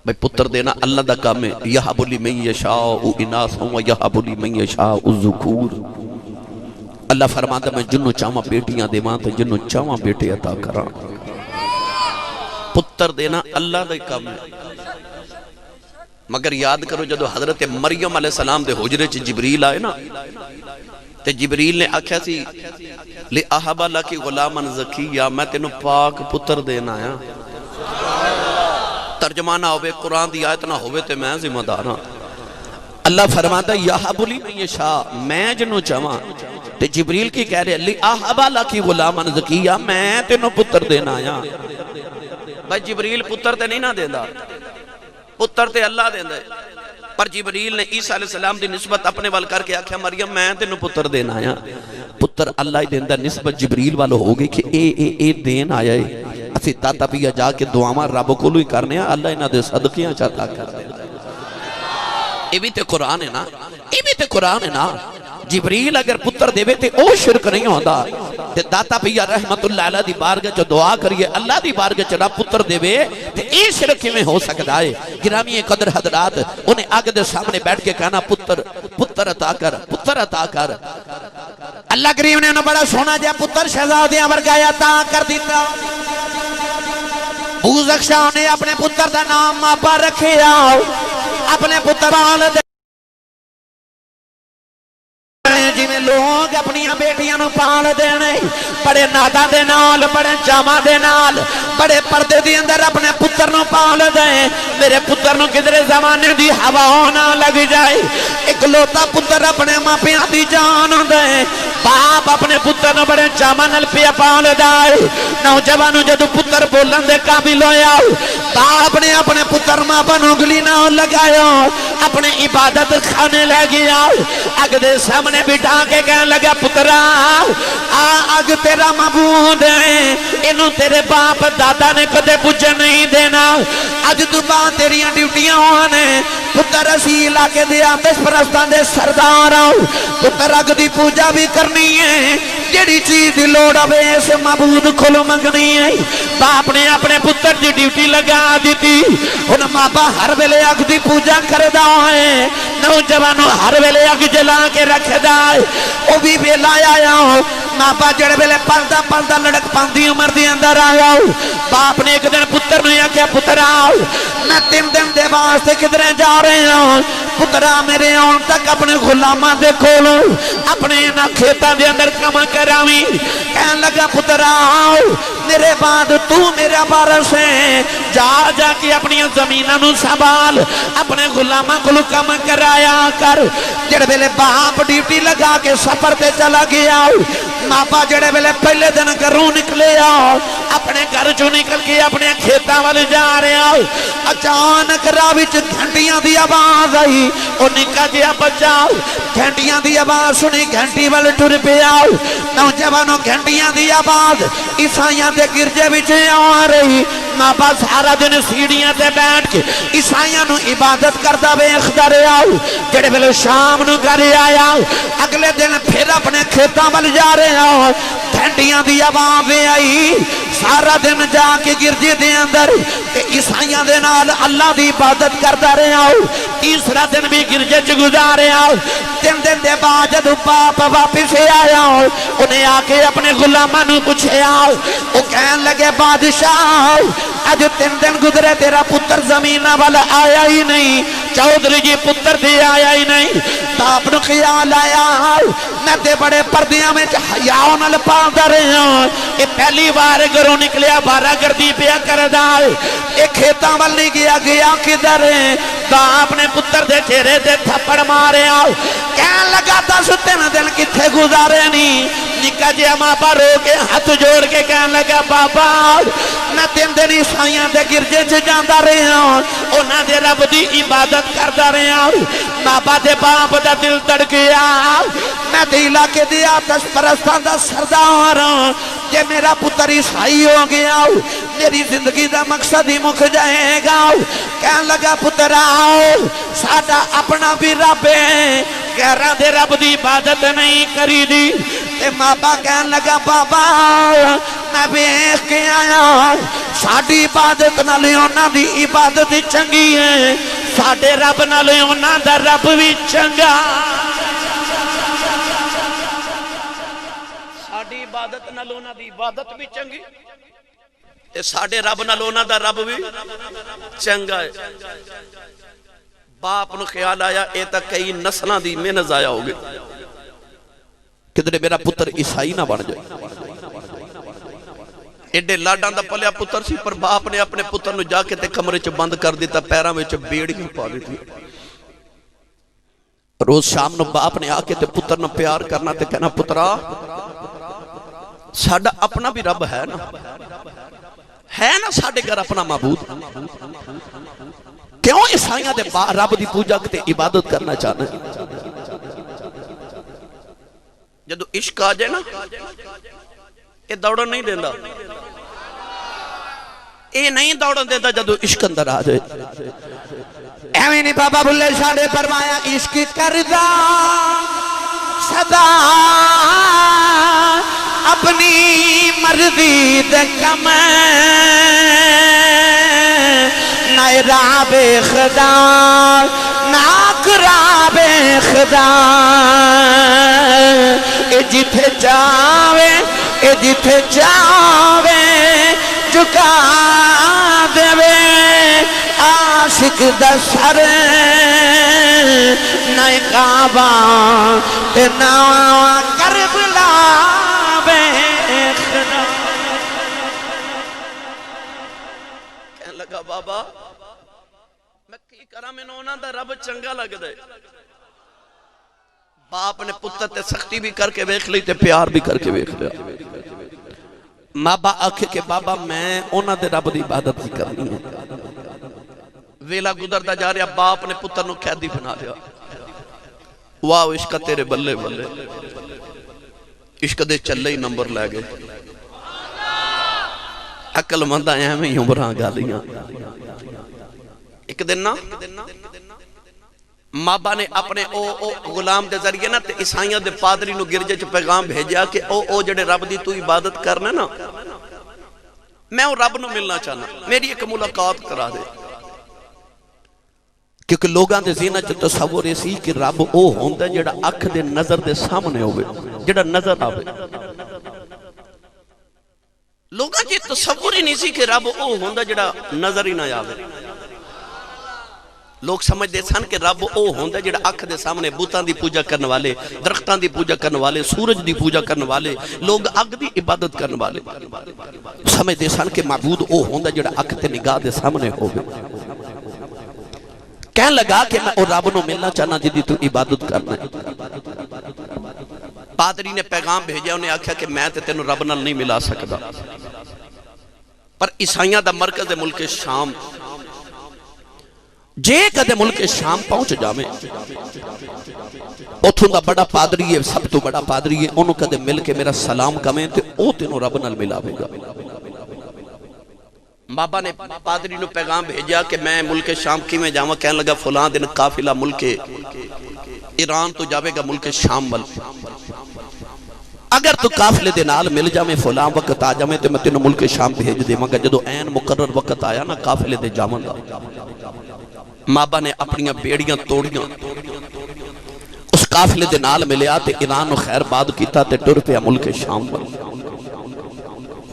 بھئی پتر دینا اللہ دا کام ہے. یہب لمن یشاء اناثا و یہب لمن یشاء الذکور. اللہ فرماتا میں جنوں چاہواں بیٹیاں دے ماں تے جنوں چاہواں بیٹے عطا کراں. پتر دینا اللہ دا کام ہے. مگر یاد کرو جدو حضرت مریم علیہ السلام دے حجرے چ جبریل آئے نا تے جبریل نے آکھیا سی لِأَحَبَ لَكِ غُلَامًا زَكِيًّا, میں تینوں پاک پتر دینا آیا. ترجمانہ ہوئے قرآن دی آیت نہ ہوئے تے میں ذمہ دار ہاں. اللہ فرماتا یَحَبُ لِمَن یشاء, میں جنوں چاہواں. تے جبریل کی کہہ رہے لِأَحَبَ لَكِ غُلَامًا زَكِيًّا, میں تینوں پتر دینا آیا. بھائی جبریل پتر تے نہیں نہ دیندہ, پتر تے اللہ دیندہ ہے. پر جبریل نے عیسیٰ علیہ السلام دی نسبت اپنے وال کر کے آکھیا مریم میں تینوں پتر دینا آیا. پتر اللہ ہی دیندہ, نسبت جبریل والو ہوگی کہ اے دین آیا ہے. اسی تاتا پیا جا کے دعاواں رب کو لوئی کرنے ہیں, اللہ انہاں دے صدقیاں چاہتا کر دے. اے بھی تے قرآن ہے نا, اے بھی تے قرآن ہے نا. جبریل اگر پتر دے تے او شرک نہیں ہوتا. تے داتا پیا رحمت اللہ علیہ دی بارگاہ چ دعا کریے اللہ دی بارگاہ چ رب پتر دے تے اے شرک میں ہو سکتا ہے. گرامی قدر حضرات انہیں آگ دے سامنے بیٹھ کے کہنا پتر عطا کر, پتر عطا کر. اللہ کریم نے انہیں بڑا سونا جا پتر شہزادیاں ورگایا عطا کر دیتا. بوزخشاہ نے اپنے پتر دا نام ماپا رکھے آؤ, اپنے پتر والد جی میں لوگ اپنی بیٹیاں نو پال دینے, بڑے نادا دے نال, بڑے جامع دے نال, بڑے پردے دی اندر اپنے پتر نو پال دیں. میرے پتر نو کدھر زمانے دی ہوا ہونا لگ جائے. ایک لوتا پتر اپنے ماں پیاں دی جان دیں. باپ اپنے پتر نو بڑے جامع نال پیا پال دائے. نوجوانو جدو پتر بولن دے قابل ہویا, باپ نے اپنے پتر ماں پر انگلی نہ لگایا, اپنے عبادت کھانے لگیا. اگ دے سامنے بٹھا کے کہنے لگا پترا آگ تیرا معبود ہے, انہوں تیرے باپ دادا نے کدے پوچھے نہیں دینا. اج تو بات تیریاں ڈیوٹیاں ہونے. پتر اسی علاقے دیا بس پرستان دے سردار آؤ. پتر اگ دی پوجا بھی کرنی ہے, جیڑی چیز دی لوڑ آوے اسے معبود کھلو منگنی ہے. باپ نے اپنے پتر دی ڈیوٹی لگا دیتی. انہوں ماں ہر ویلے اگ دی پوجا کردہ ہے, نوجوانوں ہر ویلے اگ جلا کے رکھ دائے. او بھی بیلا آیا ہو, ماں جڑے ویلے پلدہ لڑک پاندی عمر دی اندر آیا ہو. باپ نے ایک دن پتر نے کیا پتر آؤ میں 3 دن دے واسطے کدھرے جا رہے ہوں. پترا میرے آن تک اپنے غلامہ دے کھولو, اپنے نہ کھیتا دے اندر کم کرامی. کہنے لگا پترا آؤ میرے بعد تو میرا بارس ہے, جا کے اپنی زمینہ نو سنبھال, اپنے غلامہ کو کم کرایا کر. جڑے ویلے باپ ڈیوٹی لگا کے سفر تے چلا گیا, ماپا جڑے ویلے پہلے دن گھروں نکلے آؤ, اپنے گھر جو نکل کے اپنے کھیتاں والے جا رہے آؤ. اچانک راہ وچ گھنٹیاں دی آواز آئی. او نکا جیا بچاؤ, گھنٹیاں دی آواز سنی, گھنٹی والے ٹر پہ آؤ. نوجوانوں گھنٹیاں دی آواز عیسائیاں دے گرجے وچ آ رہی. مابا سارا دن سیڑیاں تے بیٹھ کے عیسائیاں نو عبادت کردا ویکھدا رہیا جڑے ویلے شام نو گھر آیا اگلے دن پھر اپنے کھیتاں ول جا رہا ٹھنڈیاں دی آواز آئی سارا دن جا کے گرجے دے اندر تے عیسائیاں دے نال اللہ دی عبادت کردا رہیا تیسرا دن بھی گرجے چ گزاریا 3 دن دے بعد جدوں باپ واپس آیا انہیں آ کے اپنے غلاماں نو پوچھیا او کہن لگے بادشاہ اج 3 دن گزرے تیرا پتر زمین والا آیا ہی نہیں چودھری جی پتر دے آیا ہی نہیں باپ نو خیال آیا میں تے بڑے پردیاں میں حیا نال پاوندا رہیا اے پہلی بار گھروں نکلیا بارہ گردی پیا کردا اے کھیتاں ول نہیں گیا کدھر باپ نے پتر دے چہرے تے تھپڑ ماریا کہن لگا 10 دن کتھے گزارے نہیں نکا جی ماں پا رو کے ہاتھ جوڑ کے کہن لگا بابا میں 3 دن عیسائیاں دے گرجے چ جاندا رہیا انہاں دے رب دی عبادت کردا رہیا بابا دے باپ دا دل تڑکیا میں تے علاقے دی آتش پرستاں دا سردار کہ میرا پتر عیسائی ہو گیا میری زندگی دا مقصد ہی مک جائے گا کہن لگا پتر آؤ ساڈا اپنا بھی رب ہے غیراں دے رب دی عبادت نہیں کری دی تے ماں با کہن لگا بابا میں ویکھ کے آیا ساڈی عبادت نال انہاں دی عبادت چنگی ہے ساڈے رب نال انہاں دا رب بھی چنگا ساڈی عبادت نال انہاں دی عبادت بھی چنگی تے ساڈے رب نال انہاں دا رب بھی چنگا ہے باپ نو خیال آیا اے تا کئی نسلاں دی محنت ضائع ہو گئی کدھر میرا پتر عیسائی نہ بن جائے ایڈے لاڈاں دا پلیا پتر سی پر باپ نے اپنے پتر نو جا کے تے کمرے چ بند کر دیتا پیراں وچ بیڑی پا دیتی روز شام نو باپ نے آ کے تے پتر نو پیار کرنا تے کہنا پترا ساڈا اپنا بھی رب ہے نا ساڈے گھر اپنا معبود کیوں عیسائیاں دے رب دی پوجا تے عبادت کرنا چاہنا جدو عشق آ جائے نا یہ دوڑن نہیں دیندہ یہ نہیں دوڑن دیندہ جدو عشق اندر آ جائے ایویں نہیں بابا بلے شاہ نے فرمایا عشق کردہ صدا اپنی مرضی دے کم نہ راب خدا نہ قراب خدا اے جتھے جاوے جھکا دے عاشق دا سر نہ کعبہ تے نہ کربلا بے خدا کہنے لگا بابا میں کی کرا میں انہاں دا رب چنگا لگ دے باپ نے پتر تے سختی بھی کر کے ویکھ لی تے پیار بھی کر کے ویکھ لیا ماں با آکھے کہ بابا میں انہاں دے رب دی عبادت بھی کرنی ہے ویلا گزردا جا رہا باپ نے پتر نو قیدی بنا لیا واہ عشق تیرے بلے بلے عشق دے چلے ہی نمبر لے گئے عقل مند آیا میں عمراں گالیاں ایک دن نا مابا نے اپنے او غلام دے ذریعے نا تے عیسائیاں دے پادری نو گرجے چ پیغام بھیجیا کہ او جڑے رب دی تو عبادت کرنا نا میں او رب نو ملنا چاہنا میری ایک ملاقات کرا دے کیونکہ لوگاں دے ذہن وچ تصور اسی کہ رب او ہوندا جڑا اکھ دے نظر دے سامنے ہوے جڑا نظر آوے لوگاں دی تصور ہی نہیں سی کہ رب او ہوندا جڑا نظر ہی نہ آوے لوگ سمجھ دے سن کہ رب او ہوندا جڑا اکھ دے سامنے بتاں دی پوجا کرنے والے درختاں دی پوجا کرنے والے سورج دی پوجا کرنے والے لوگ اگ دی عبادت کرنے والے سمجھ دے سن کہ معبود او ہوندا جڑا اکھ تے نگاہ دے سامنے ہوے کہنے لگا کہ میں او رب نو ملنا چاہنا جدی تو عبادت کرنا ہے پادری نے پیغام بھیجا انہیں آکھیا کہ میں تے تینوں رب نال نہیں ملا سکدا پر عیسائیاں دا مرکز ملک شام جے کدے ملک شام پہنچ جاویں اتھوں دا بڑا پادری ہے سب تو بڑا پادری ہے انہوں کدے مل کے میرا سلام کمیں تے او تینوں رب نال ملاوے گا بابا نے پادری نو پیغام بھیجا کہ میں ملک شام کی میں جاواں، کہنے لگا فلاں دن قافلہ ملک ایران تو جاوے گا ملک شام مل، اگر تو قافلے دے نال مل جاویں فلاں وقت آ جاویں تو میں تینوں ملک شام بھیج دیواں گا۔ جدو این مقرر وقت آیا نا قافلے دے جاواں دا، بابا نے اپنیاں بیڑیاں توڑیاں، اس قافلے دے نال ملیا تے ایران نو خیر باد کیتا تے ٹر پیا ملک شام ول۔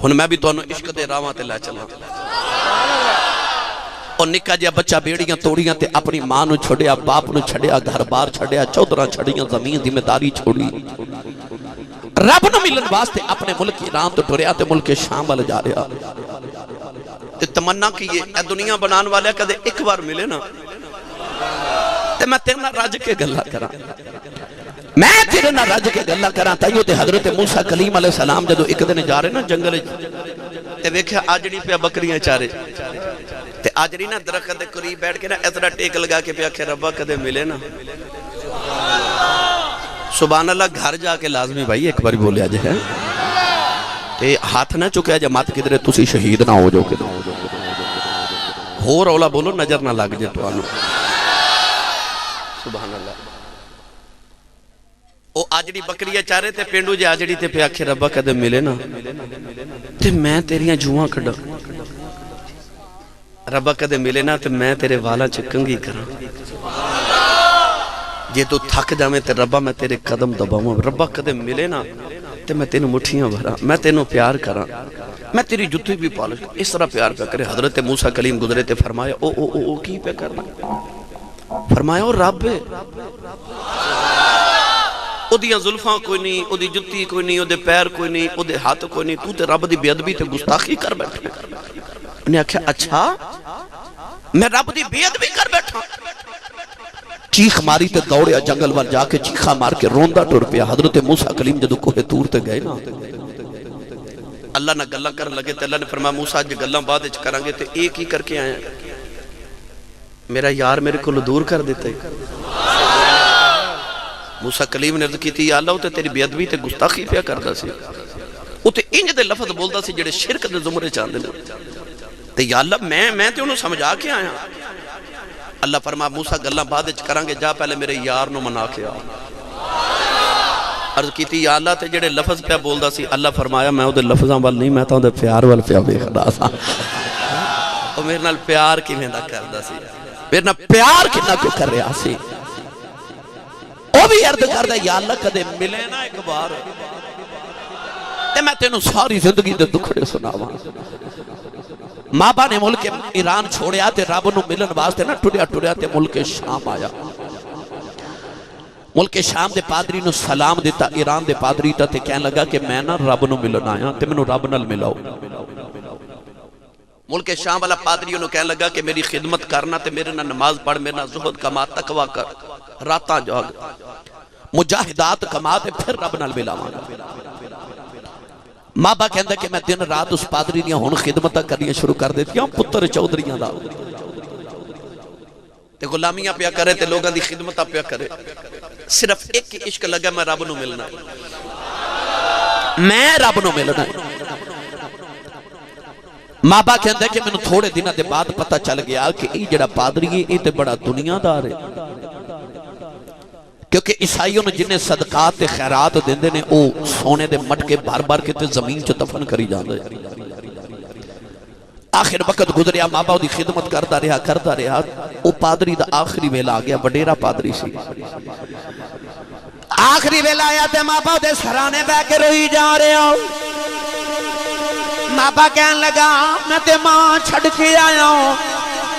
ہن میں بھی تانوں عشق دے راواں تے لے چلاں۔ اور نکا جا بچہ بیڑیاں توڑیاں تے اپنی ماں نو چھڑیا، باپ نو چھڑیا، گھر بار چھڑیا، چودراں چھڑیاں، زمین ذمہ داری چھوڑی، رب نو ملن واسطے اپنے ملک ایران تو ٹریا تے ملک شام ول جا رہا۔ تے تمنا کی اے دنیا بنان والے کدے ایک بار ملے نا تے میں تیرے نال رج کے گلاں کراں، میں تیرے نال رج کے گلاں کراں۔ تائیوں تے حضرت موسیٰ کلیم علیہ السلام جدو ایک دن جا رہے نا جنگل تے ویکھیا آجڑی پہ بکریاں چارے تے آجڑی نا درخت دے قریب بیٹھ کے نا ایسا ٹیک لگا کے پیا کہ ربا کدے ملے نا۔ سبحان اللہ، گھر جا کے لازمی بھائی ایک باری بولیا جے ہے تے ہاتھ نہ چکیا جے مات کدھرے تسی شہید نہ ہو جو کہ ہو رولا بولو نظر نہ لگ جے تو آنو۔ سبحان اللہ، او آجڑی بکریاں چارے تے پینڈو جے آجڑی تے پہ آکھے ربا کدے ملے نا تے میں تیریاں جوہاں کھڑا، ربا کدے ملے نا تے میں تیرے والا چکنگی کراں، جے تو تھک جاویں تے ربا میں تیرے قدم دباؤں، ربا کدے ملے نا تے میں تینوں مٹھیاں بھرا، میں تینوں پیار کراں، میں تیری جتی بھی پالش کراں۔ اس طرح پیار پہ کرے۔ حضرت موسیٰ کلیم گزرے تے فرمایا او کی پہ کرنا؟ فرمایا او رب ہے، او دیاں ظلفاں کوئی نہیں، او دی جتی کوئی نہیں، او دے پیر کوئی نہیں، او دے ہاتھ کوئی نہیں، تو تے رب دی بے ادبی تے گستاخی کر بیٹھا۔ انہیں آکھیا اچھا میں رب دی بے ادبی کر بیٹھا؟ چیخ ماری تے دوڑیا جنگل وال جا کے چیخا مار کے روندہ ٹر پیا۔ حضرت موسیٰ کلیم جدو کوہ طور تے گئے نا اللہ نہ گلہ کر لگے تے اللہ نے فرمایا موسیٰ جے گلہ بعد اچھ کرانگے تے ایک ہی کر کے آئے ہیں، میرا یار میرے کو دور کر دیتے۔ موسیٰ کلیم نے عرض کی تھی یا اللہ تے تیری بے ادبی تے گستاخی پیا کردا سی، او تے انج دے لفظ بولدا سی جڑے شرک دے زمرے چاندے نے، تے یا اللہ میں تے انہوں سمجھا کے آیا۔ اللہ فرما موسیٰ گلہ بعد اچھ کرانگے جا پہلے میرے یار نو منا کے آ۔ عرض کی تھی یا اللہ تے جڑے لفظ پہ بولدا سی، اللہ فرمایا میں او دے لفظاں وال نہیں، میں تا دے پیار وال پہ بیخدا سا۔ او میرے نال پیار کی میں نہ کردا سی، میرے نال پیار کی نہ کو کر رہا سی۔ او بھی عرض کردہ یا اللہ کدے ملے نا ایک بار تے میں تینوں ساری زندگی دے دکھڑے سناواں۔ مابا نے ملک ایران چھوڑیا تے رب نو ملن واسطے نہ ٹریا تے ملک شام آیا۔ ملک شام دے پادری نو سلام دیتا ایران دے پادری تا تے کہنے لگا کہ میں نا رب نو ملن آیا تے میں نو رب نال ملاؤ۔ ملک شام والا پادری نو کہنے لگا کہ میری خدمت کرنا تے میرے نا نماز پڑھ، میرے نا زہد کما، تقوی کر، راتاں جاگ، مجاہدات کما تے پھر رب نال ملاواں۔ ماں با کہندہ کہ میں دن رات اس پادری دیاں ہون خدمتہ کرنی شروع کر دیتی ہوں، پتر چودریاں دا تے غلامیاں پیا کرے تے لوگاں دی خدمتہ پیا کرے، صرف ایک عشق لگا میں رب نو ملنا ہے، میں رب نو ملنا ہے۔ ماں با کہندہ کہ میں نے تھوڑے دنہ دے بعد پتہ چل گیا کہ ای جڑا پادری ہے ای تے بڑا دنیا دار ہے، کیونکہ عیسائیوں نے جنہیں صدقات تے خیرات دیندے نے او سونے دے مٹکے بار بار کے تے زمین چو دفن کری جاندے۔ آخر وقت گزریا، ماں باپ دی خدمت کرتا رہا، او پادری دا آخری ویلا آ گیا، وڈیرا پادری سی۔ آخری ویلا آیا تے ماں باپ دے سرانے بہ کے روئی جا رہے ہو۔ ماں باپ کہنے لگا میں تے ماں چھڑ کے آیا ہوں،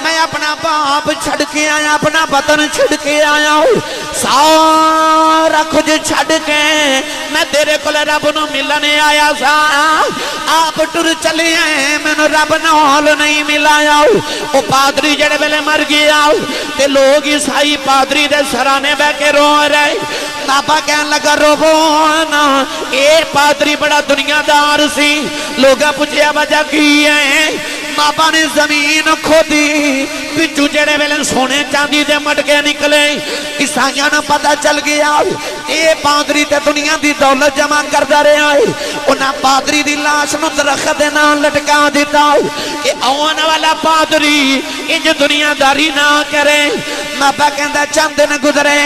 میں اپنا باپ چھڑ کے آیا، اپنا وطن چھڑ کے آیا ہوں، سارا کچھ چھڑ کے میں تیرے کل رب نو ملنے آیا سا، آپ ٹر چلے ہیں میں نو رب نال نہیں ملایا۔ او پادری جڑے ویلے مر گیا تے لوگ عیسائی پادری دے سرانے بہ کے رو رہے۔ بابا کہنے لگا رونا، اے پادری بڑا دنیا دار سی۔ لوگا پوچھیا وجہ کی ہے؟ بابا نے زمین کھودی پچھو جڑے ویلے سونے چاندی دے مٹکے نکلے عیسائیاں نہ پتہ چل گیا اے پادری تے دنیا دی دولت جمع کردا رہا ہے انہاں پادری دی لاش نو درخت دے نال لٹکا دیتا کہ آن والا پادری انج دنیا داری نہ کرے مابا کہندا چند دن گزرے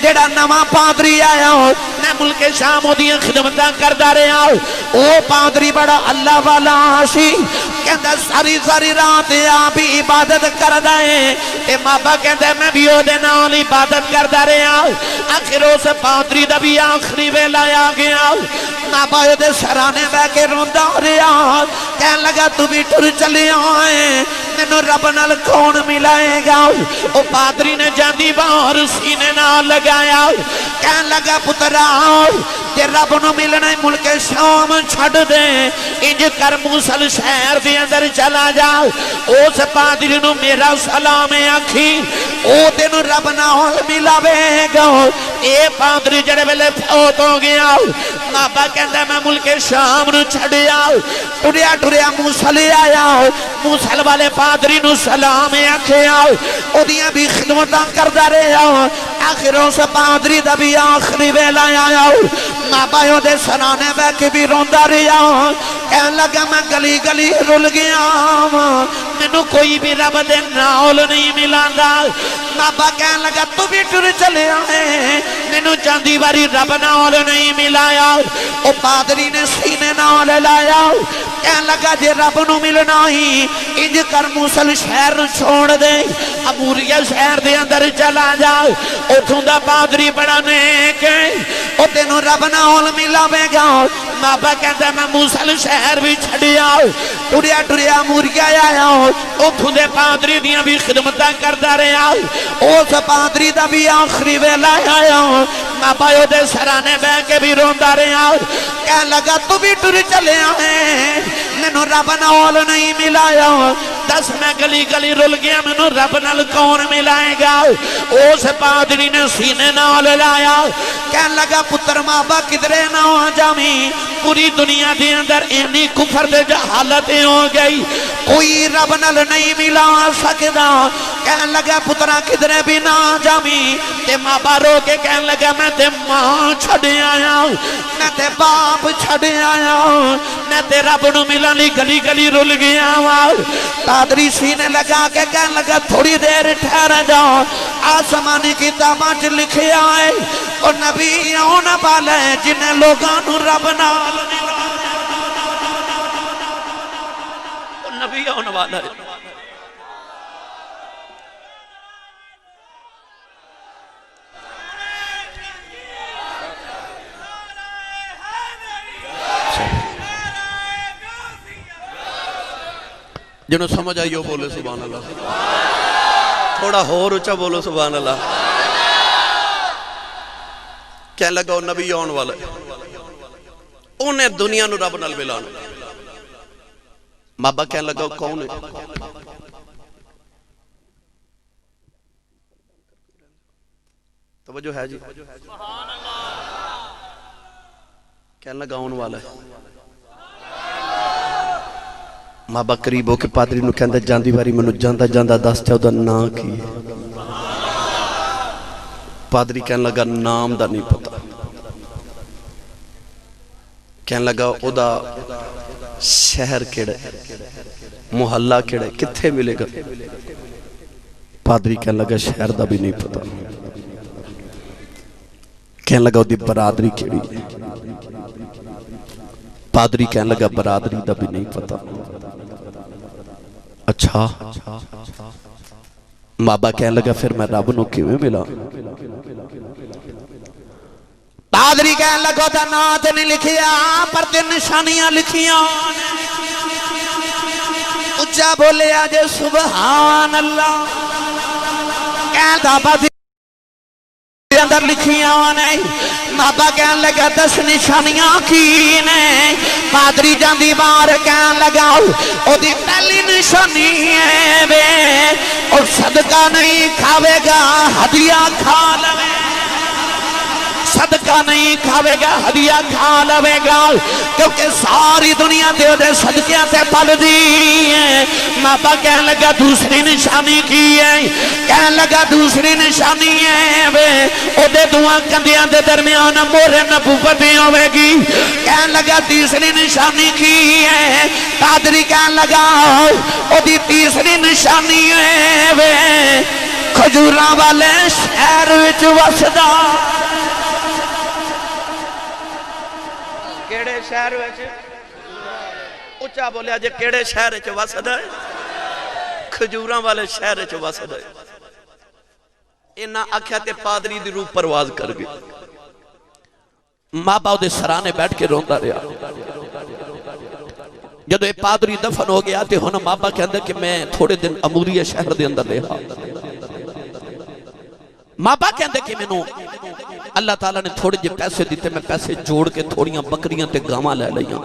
جڑا نواں پادری آیا میں ملک شام دیاں خدمتاں کردا رہا او پادری بڑا اللہ والا سی کہندا ساری ساری رات آپ عبادت کردا ہے تے مابا کہندا میں بھی او دے نال عبادت کردا رہا آخر اس پادری دا بھی آخری ویلا آ گیا مابا او دے سرانے بہ کے روندا رہا کہن لگا تو بھی ٹر چلے آئے مینوں رب نال کون ملائے گا او پادری نے جاندی باہر سینے نال لگایا کہن لگا پترا تے رب نو ملنا ملک شام چھڑ دے انج کر موصل شہر دے اندر چلا جا اس پادری نو میرا سلام آکھی او تینو رب نال ملاوے گا اے پادری جڑے ویلے فوت ہو گیا بابا کہندا میں ملک شام نو چھڑیا ٹریا ٹریا موصل آیا موصل والے پادری نو سلام آکھیا او دیاں بھی خدمتاں کردا رہیا آخر اس پادری دا بھی آخری ویلا آیا بابا او دے سرانے بہ کے بھی روندا رہیا کہن لگا میں گلی گلی رل گیا مینوں کوئی بھی رب دے نال نہیں ملاندا بابا کہن لگا تو بھی ٹر چلے آئے مینوں چاندی واری رب نال نہیں ملایا او پادری نے سینے نال لایا کہن لگا جے رب نو ملنا ہی انج کر موصل شہر چھوڑ دے اموریا شہر دے اندر چلا جا اتھوں دا پادری بڑا نیک ہے او تینوں رب نال ملاوے گا بابا کہندا میں موصل شہر بھی چھڈیا ٹریا ٹریا اموریا آیا اتھوں دے پادری دیاں بھی خدمتاں کردا رہیا اس پادری دا بھی آخری ویلا آیا بابا او دے سرانے بہ کے بھی روندا رہیا کہن لگا تو بھی ٹر چلے آئے مینوں رب نال نہیں ملایا دس میں گلی گلی رل گیا مینوں رب نال کون ملائے گا اس پادری نے سینے نال لایا کہن لگا پتر مابا کدرے نہ ہو جامی پوری دنیا دے اندر اینی کفر دے جہالت ہو گئی کوئی رب نال نہیں ملا سکدا کہن لگا پترا کدرے بھی نہ جامی تے مابا رو کے کہن لگا میں تے ماں چھڑے آیا میں تے باپ چھڑے آیا میں تے رب نو ملانی گلی گلی رل گیا پادری سینے لگا کے کہن لگا تھوڑی دیر ٹھہر جاؤ آسمانی کتاباں چ لکھے آئے اور نبی آنا والا ہے جنہیں لوگاں نو رب نال نبی آنا والا ہے جنہوں سمجھ آئیو بولے سبحان اللہ تھوڑا ہور اچھا بولو سبحان اللہ کہنے لگا وہ نبی آن والا انہیں دنیا نو رب نال ملانا بابا کہنے لگا کون ہے توجہ ہے جی کہنے لگا آن والا ہے مابا قریب ہو کے پادری نو کہندا جاندی واری منو جاندا جاندا دس چا دا نام کی پادری کہن لگا نام دا نہیں پتا کہن لگا او دا شہر کیڑے محلہ کیڑے کتھے ملے گا پادری کہن لگا شہر دا بھی نہیں پتا کہن لگا او دی برادری کیڑی پادری کہن لگا برادری دا بھی نہیں پتا اچھا بابا کہنے لگا پھر میں رب نو کیویں ملا پادری کہنے لگا تا نات نہیں لکھیا پر تے نشانیاں لکھیاں اچھا بولے آج سبحان اللہ کہتا پادری اندر لکھیاں نہیں بابا کہنے لگا 10 نشانیاں کی نے پادری جاندی بار کہنے لگا او دی پہلی نشانی ہے بے اور صدقہ نہیں کھاوے گا ہدیہ کھا لوے صدقہ نہیں کھاوے گا ہدیہ کھا لوے گا کیونکہ ساری دنیا دے صدقیاں تے پل دی ہے مابا کہنے لگا دوسری نشانی کی ہے کہنے لگا دوسری نشانی ہے او دے دعا کندیاں دے درمیان مورے نبوت ہوئے گی کہنے لگا تیسری نشانی کی ہے قادری کہنے لگا او دی تیسری نشانی ہے کھجوراں والے شہر وچ وسدا کیڑے شہر وچ اچھا بولیا جے کیڑے شہر وچ وسدا ہے کھجوراں والے شہر وچ وسدا ہے انہاں آکھیا تے پادری دی روح پرواز کر گئی ماں باپ دے سرانے بیٹھ کے روندا رہا جدو ایک پادری دفن ہو گیا تے ہونا ماں باپ کہندے کہ میں تھوڑے دن اموریہ شہر دے اندر رہا ماں باپ کہندے کہ میں نو اللہ تعالیٰ نے تھوڑے جے پیسے دیتے میں پیسے جوڑ کے تھوڑیاں بکریاں تے گاواں لے لئیاں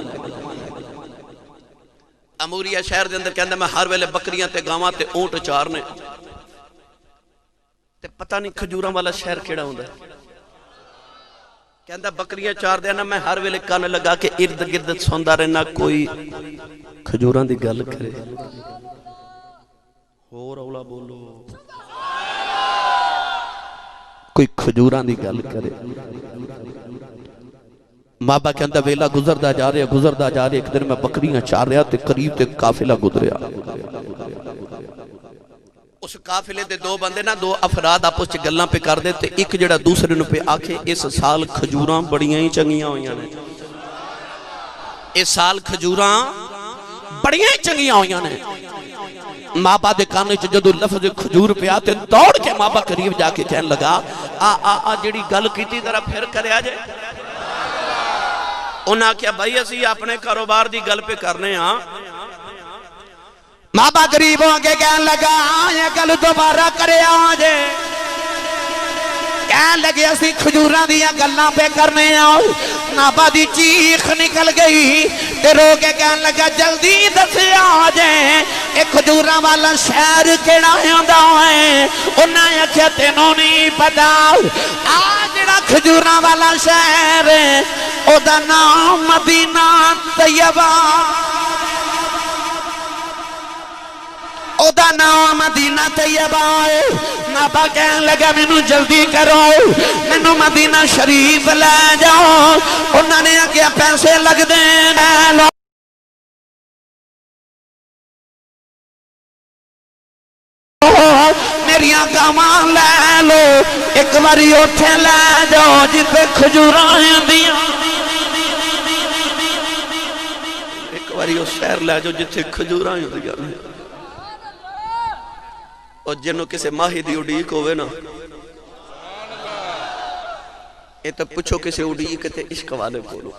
اموریہ شہر دے اندر کہندے میں ہر ویلے بکریاں تے گاواں تے اونٹ چارنے تے پتہ نہیں کھجوراں والا شہر کیڑا ہوندا ہے کہندہ بکریاں چار دینا میں ہر ویلے کان لگا کے ارد گرد سوندا رہنا کوئی کھجوراں دی گل کرے اور اولا بولو کوئی کھجوراں دی گل کرے ماں باپ کہندہ ویلا گزردہ جا رہے ایک دن میں بکریاں چار رہا تے قریب تے قافلہ گزریا اس قافلے دے دو بندے نا دو افراد آپ اس گلاں پہ کر دے تے ایک جڑا دوسرے نو پہ آکھے اس سال کھجوراں بڑیاں ہی چنگیاں ہویاں نے اس سال کھجوراں بڑیاں ہی چنگیاں ہویاں نے ماں باپ دے کانے چ جدو لفظ کھجور پہ آتے دوڑ کے ماں باپ قریب جا کے کہنے لگا جڑی گل کیتی ذرا پھر کریا جے انہاں کیا بھائی اسی اپنے کاروبار دی گل پہ کرنے ہاں ماں باپ قریب ہوں کے کہنے لگا یہ گل دوبارہ کرے آجے کہنے لگے اسی کھجوراں دیا گلاں پہ کرنے آؤ ماں باپ دی چیخ نکل گئی تے رو کے کہنے لگا جلدی دسے آجے ایک کھجوراں والا شہر کیڑا ہوندا ہے انہاں آکھیا تینوں نہیں پتا جڑا کھجوراں والا شہر ہے او دا نام مدینہ طیبہ او دا نام مدینہ طیبہ ہے نابا کہنے لگا مینوں جلدی کرو مینوں مدینہ شریف لے جاؤ انہوں نے کیا پیسے لگ دیں لو میریاں گاواں لے لو ایک باری اٹھے لے جاؤ جتے کھجوراں دیاں ایک باری اس شہر لے جاؤ جتے کھجوراں دیاں اور جنہوں کسے ماہی دی اڈیک ہوئے نا یہ تو پچھو کسے اڈیک تے عشق والے بولو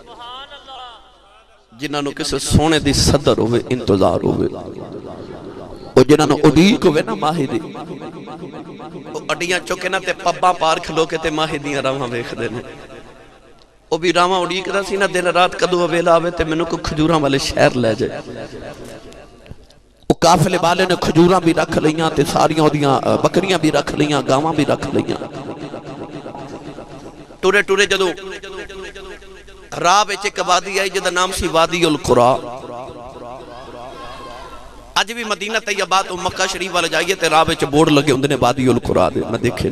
جنہوں کسے سونے دی صدر ہوئے انتظار ہوئے اور جنہوں اڈیک ہوئے نا ماہی دی اڈیاں چوکے نا تے پباں پار کھلو کے تے ماہی دیاں راواں بیکھ دینے وہ بھی راواں اڈیک دا سی نا دن رات کدو ویلا آوے تے منو کو کھجوراں والے شہر لے جائے قافلے والے نے کھجوراں بھی رکھ لیاں تے ساریاں دیاں بکریاں بھی رکھ لیاں گاواں بھی رکھ لیاں ٹورے ٹورے جدو راہ وچ ایک وادی آئی جدا نام سی وادی القرا اج بھی مدینہ طیبہ تو مکہ شریف والے جائیے تے راہ وچ بورڈ لگے ہوندے نے وادی القرا دے میں دیکھے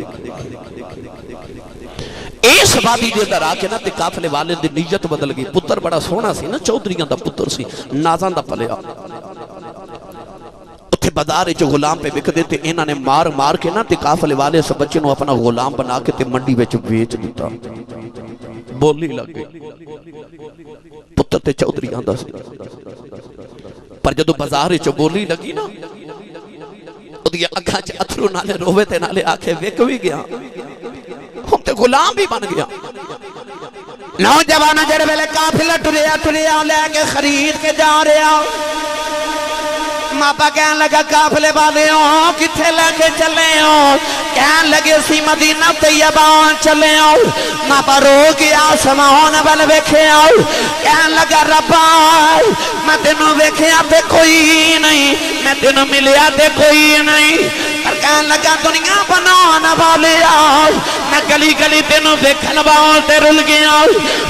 اس وادی دے اندر آ کے نا تے قافلے والے دی نیت بدل گئی پتر بڑا سونا سی نا چودھریاں دا پتر سی نازاں دا پلیا بازار جو غلام پہ بک دیتے انہاں نے مار مار کے نا تے قافلے والے سے بچے نو اپنا غلام بنا کے تے منڈی وچ بیچ دیتا بولی لگ گئی پتر تے چودھری آندا سی پر جدو بازار جو بولی لگی نا اودی اکھاں چ اتھرو نالے روے تے نالے آکھے وک وی گیا ہم تے غلام بھی بن گیا نوجوان جڑے ویلے قافلہ ٹریا لے کے خرید کے جا رہا ماپا کہنے لگا قافلے والے ہوں کتھے لے کے چلے ہوں کہنے لگے سی مدینہ طیبہ چلے ہوں ماپا رو گیا سمان بل ویکھے ہوں کہنے لگا ربا میں تینوں ویکھیا تے کوئی نہیں میں تینوں ملیا تے کوئی نہیں پر کہنے لگا دنیا بنانا والے آؤ میں گلی گلی تینوں ویکھن واسطے رل گیا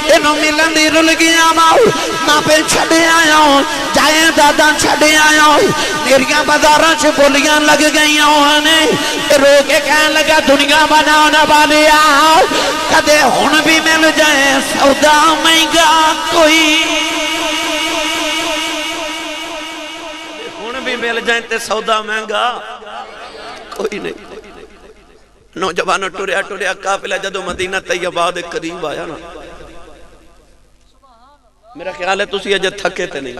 تینوں ملن دی رل گیا ماں پہ چھڑے آیا جائیں دادا چھڑے آیا میریاں بازاراں چ بولیاں لگ گئیاں نے رو کے کہنے لگا دنیا بنانا والیا کدے ہن بھی مل جائے سودا مہنگا کوئی ہن بھی مل جائیں تے سودا مہنگا کوئی نہیں نوجوانوں ٹریا ٹریا قافلہ جدو مدینہ طیبہ دے قریب آیا نا میرا خیال ہے تسی اجے تھکے تے نہیں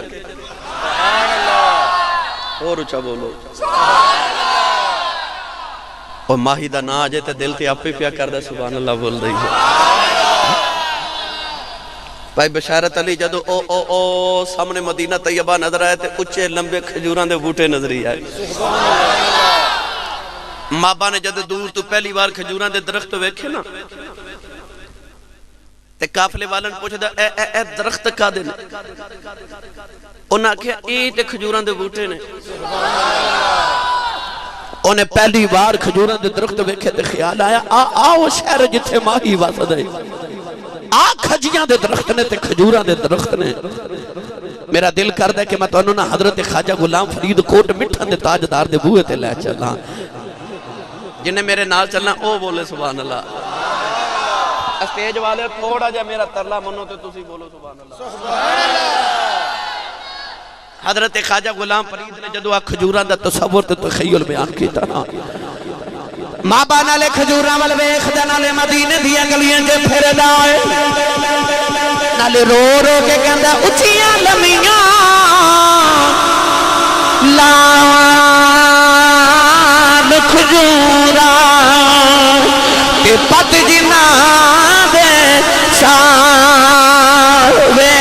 اور اچھا بولو اور ماہی دا نا آجے تے دل تے آپ ہی پیا کردہ سبحان اللہ بول رہی ہے بھائی بشارت علی جدو او سامنے مدینہ طیبہ نظر آئے تے اچھے لمبے کھجوران دے بوٹے نظری آئے مابا نے جدو دور تو پہلی بار کھجوران دے درخت ویکھے نا تے قافلے والن پوچھے دا اے درخت کا دے نا انہاں کہا اے تے کھجوران دے بوٹے نے انہیں پہلی بار کھجوران دے درخت ویکھے تے خیال آیا آؤ شہر جتھے ماہی واسد ہے کھجیاں دے درخت نے تے کھجوران دے درخت نے میرا دل کر دے کہ میں تو انہوں نے حضرت خواجہ غلام فرید کوٹ مٹھن دے تاجدار دے بوئے تے لے چلا جنہیں میرے نال چلنا او بولے سبحان اللہ اسٹیج والے تھوڑا جا میرا ترلا منو تو تسی بولو سبحان اللہ حضرت خواجہ غلام فرید نے جدو کھجوران دا تصور تے تخیل بیان کیتا نا ماں با نالے کھجوران والے ویخ دا نالے مدینے دیا گلیاں جے پھر دائے نالے رو رو کے کہندہ اچھیاں لمیاں لال کھجوران کہ پت جنا دے ساوے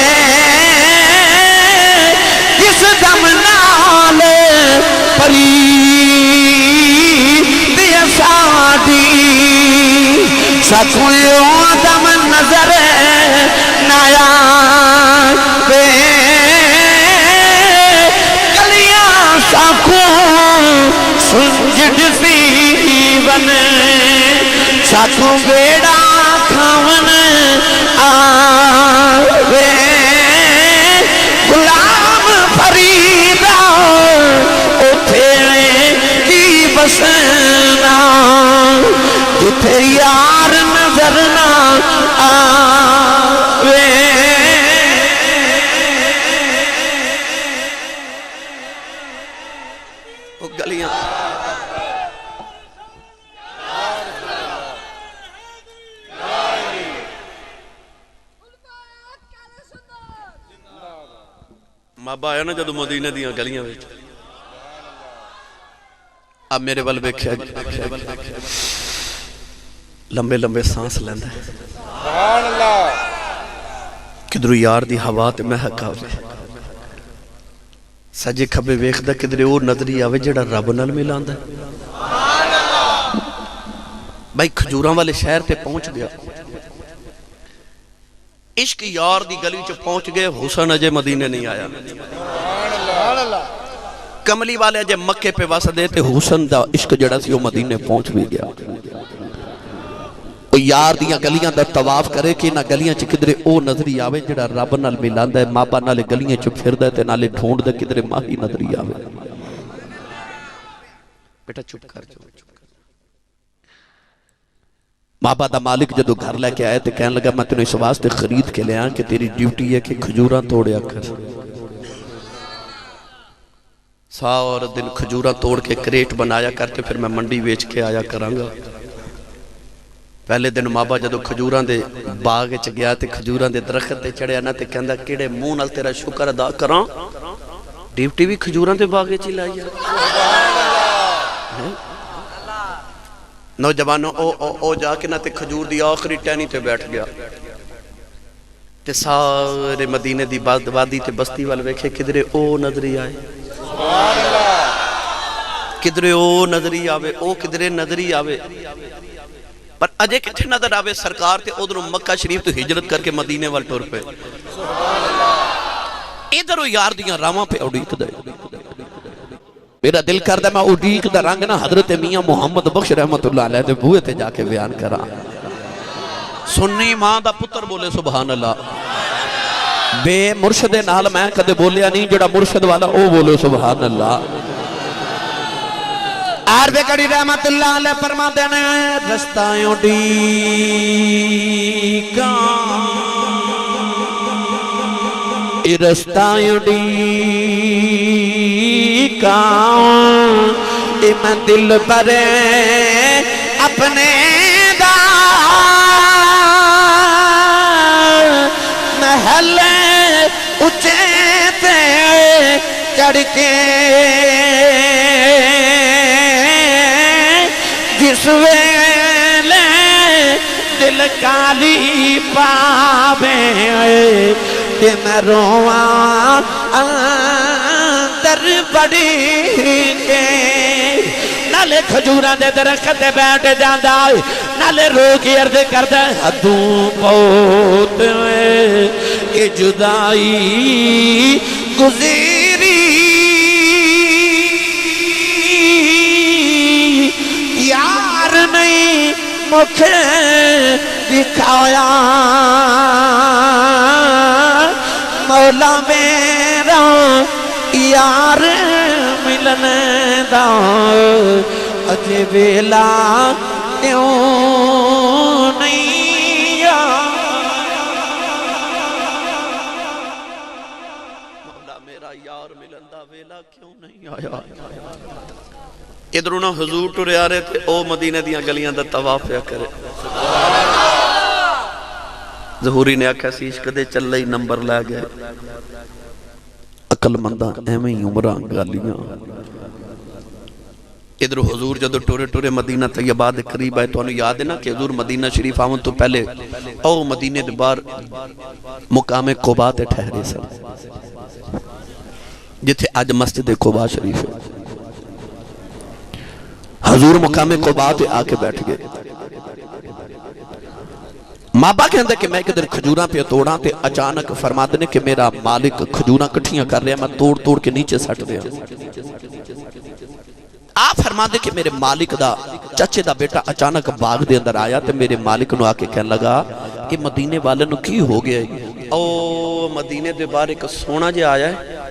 جس دم نال پری دیا ساڑی سکویوں دم نظر نایا بے گلیاں ساکوں سنجد سی بنے ساکوں بیڑا کھاون آوے غلام فریدہ اٹھے کی بسنا جتھے یار نظر نہ آوے وہ گلیاں مابا آیا نا جدو مدینہ دیاں گلیاں ویچ اب میرے بل بیکھیا لمبے لمبے سانس لیندہ ہے سبحان اللہ کدرو یار دی ہوا تے محک آوے سجے کھبے ویکھدا کدرے اور نظری آوے جڑا رب نال ملاندہ ہے سبحان اللہ بھائی کھجوراں والے شہر تے پہنچ گیا عشق یار دی گلی چ پہنچ گئے حسن اجے مدینے نہیں آیا کملی والے اجے مکے پہ واسدے تے حسن دا عشق جڑا سی وہ مدینے پہنچ بھی گیا یار دیاں گلیاں دا طواف کرے کہ نہ گلیاں چ کدرے او نظری آوے جڑا رب نال ملاندا ہے مابا نالے گلیاں چ پھردا ہے تے نالے ڈھونڈ دے کدرے ماہی نظری آوے بیٹا چپ کر جو مابا دا مالک جدو گھر لے کے آئے تے کہنے لگا میں تینوں اس واسطے خرید کے لے آن کہ تیری ڈیوٹی ہے کہ کھجوراں توڑیا کر سارا دن کھجوراں توڑ کے کریٹ بنایا کرتے پھر میں منڈی ویچ کے آیا کرانگا پہلے دن مابا جدو کھجوراں دے باغ چ گیا تے کھجوراں دے درخت تے چڑھیا نا تے کہندا کیڑے منہ نال تیرا شکر ادا کراں ڈیوٹی بھی کھجوراں دے باغ چ لائی نوجوانوں او جا کے نہ تے کھجور دی آخری ٹہنی تے بیٹھ گیا تے سارے مدینے دی وادی تے بستی والے ویکھے کدرے او نظری آئے کدرے او نظری آوے او کدرے نظری آوے پر اجے کتھے نظر آوے سرکار تے ادھروں مکہ شریف تو ہجرت کر کے مدینے وال ٹر پہ ادھروں یار دیاں راواں پہ اڑیت دے میرا دل کردہ میں اڑیک دا رنگ نا حضرت میاں محمد بخش رحمت اللہ علیہ دے بوئے تے جا کے بیان کرا سنی ماں دا پتر بولے سبحان اللہ بے مرشد نال میں کدے بولیا نہیں جڑا مرشد والا او بولے سبحان اللہ عارف کڑی رحمت اللہ علیہ فرما دینے رستائیوں ڈیکا رستائیوں ڈیکا میں دل پر اپنے دا محل اچھے تے چڑھ کے جس ویلے دل کالی پاوے کہ میں رواں اندر بڑی کے نالے کھجوراں دے درخت دے بیٹھ جاندا نالے رو کی عرض کردا حدوں بہت کہ جدائی گزری یار نہیں مکھے دکھایا مولا میرا یار ملنے دا اجے ویلا کیوں نہیں مولا میرا یار ملن دا ویلا کیوں نہیں آیا ادھروں نہ حضور ٹرے آ رہے تھے او مدینہ دیاں گلیاں دا طواف پیا کرے ظہوری نے آکھا سی عشق دے چل لئی نمبر لے گئے عقل مندہ ایمیں ہی عمران گالیاں ادھر حضور جدو ٹورے ٹورے مدینہ طیبہ دے قریب آئے تو انہوں یاد ہے نا کہ حضور مدینہ شریف آمن تو پہلے او مدینہ دے بار مقام قبا تے ٹھہرے سن جتھے آج مسجد قبا شریف ہے حضور مقام قبا تے آکے بیٹھ گئے مابا کہندے کہ میں کدھر کھجوراں پہ توڑاں تے اچانک فرما دینے کہ میرا مالک کھجوراں کٹھیاں کر رہے ہیں میں توڑ توڑ کے نیچے سٹ دیا آپ فرما دے کہ میرے مالک دا چچے دا بیٹا اچانک باغ دے اندر آیا تے میرے مالک نو آکے کہنے لگا کہ مدینے والے نو کی ہو گیا ہے او مدینے دے بار ایک سونا جے آیا ہے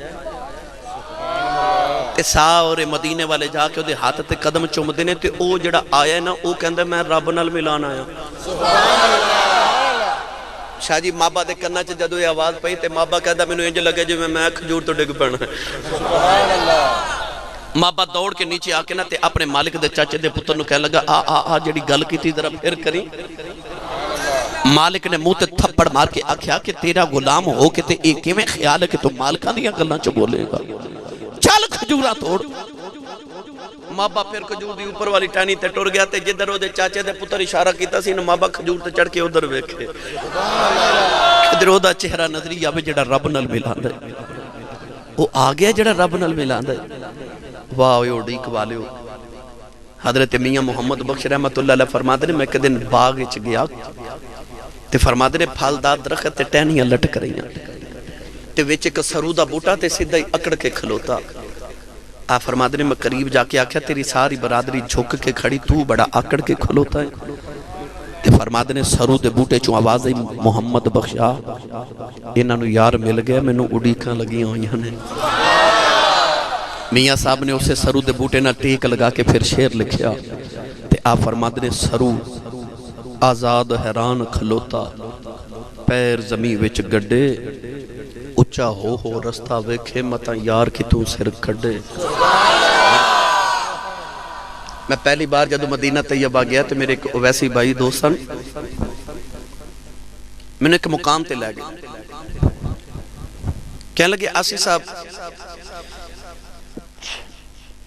تے ساورے مدینے والے جا کے دے ہاتھ تے قدم چوم دینے تے او جڑا آیا ہے نا او کہندے میں رب نال ملان آیا شاہ جی مابا دے کرنا چاہ جدو یہ آواز پہی تے مابا کہتا میں نے انجھے لگے جو میں کھجور تو ڈگ پڑنا ہے مابا دوڑ کے نیچے آکے نا تے اپنے مالک دے چاچے دے پتر نو کہنے لگا جڑی گل کی تھی ذرا پھر کری مالک نے منہ تے تھپڑ مار کے آکھیا کہ تیرا غلام ہو کے تے ایک میں خیال ہے کہ تو مالکاں دیا گلاں چ بولے گا چل کھجوراں توڑ مابا پھر کھجور دی اوپر والی ٹانی تے ٹر گیا تے جدھر دے چاچے دے پتر اشارہ کیتا سی نا مابا کھجور تے چڑھ کے ادھر ویکھے ادھر دا چہرہ نظری آوے جڑا رب نال ملاندا ہے او آ گیا جڑا رب نال ملاندا ہے واہ او ڈیک والیو حضرت میاں محمد بخش رحمت اللہ علیہ فرماتے نے میں ایک دن باغ وچ گیا تے فرماتے نے پھلدار درخت تے ٹہنیاں لٹک رہیاں تے وچ ایک سرو دا بوٹا تے سیدھا ہی اکڑ کے کھلوتا آپ فرماتے نے میں قریب جا کے آکھیا تیری ساری برادری جھک کے کھڑی تو بڑا آکڑ کے کھلوتا ہے تے فرماتے نے سرو دے بوٹے چوں آواز آئی محمد بخشا انہاں نو یار مل گیا میں نو اڈیکاں لگیاں ہوئیاں نے میاں صاحب نے اسے سرو دے بوٹے نہ ٹیک لگا کے پھر شعر لکھیا تے آپ فرماتے نے سرو آزاد حیران کھلوتا پیر زمین وچ گڈے اچھا ہو رستہ ویکھے متا یار کی تو سر کھڑے میں پہلی بار جدو مدینہ طیبہ گیا تو میرے ایک ویسی بھائی دوستان میں نے ایک مقام تے لے گئے کہنے لگے آسی صاحب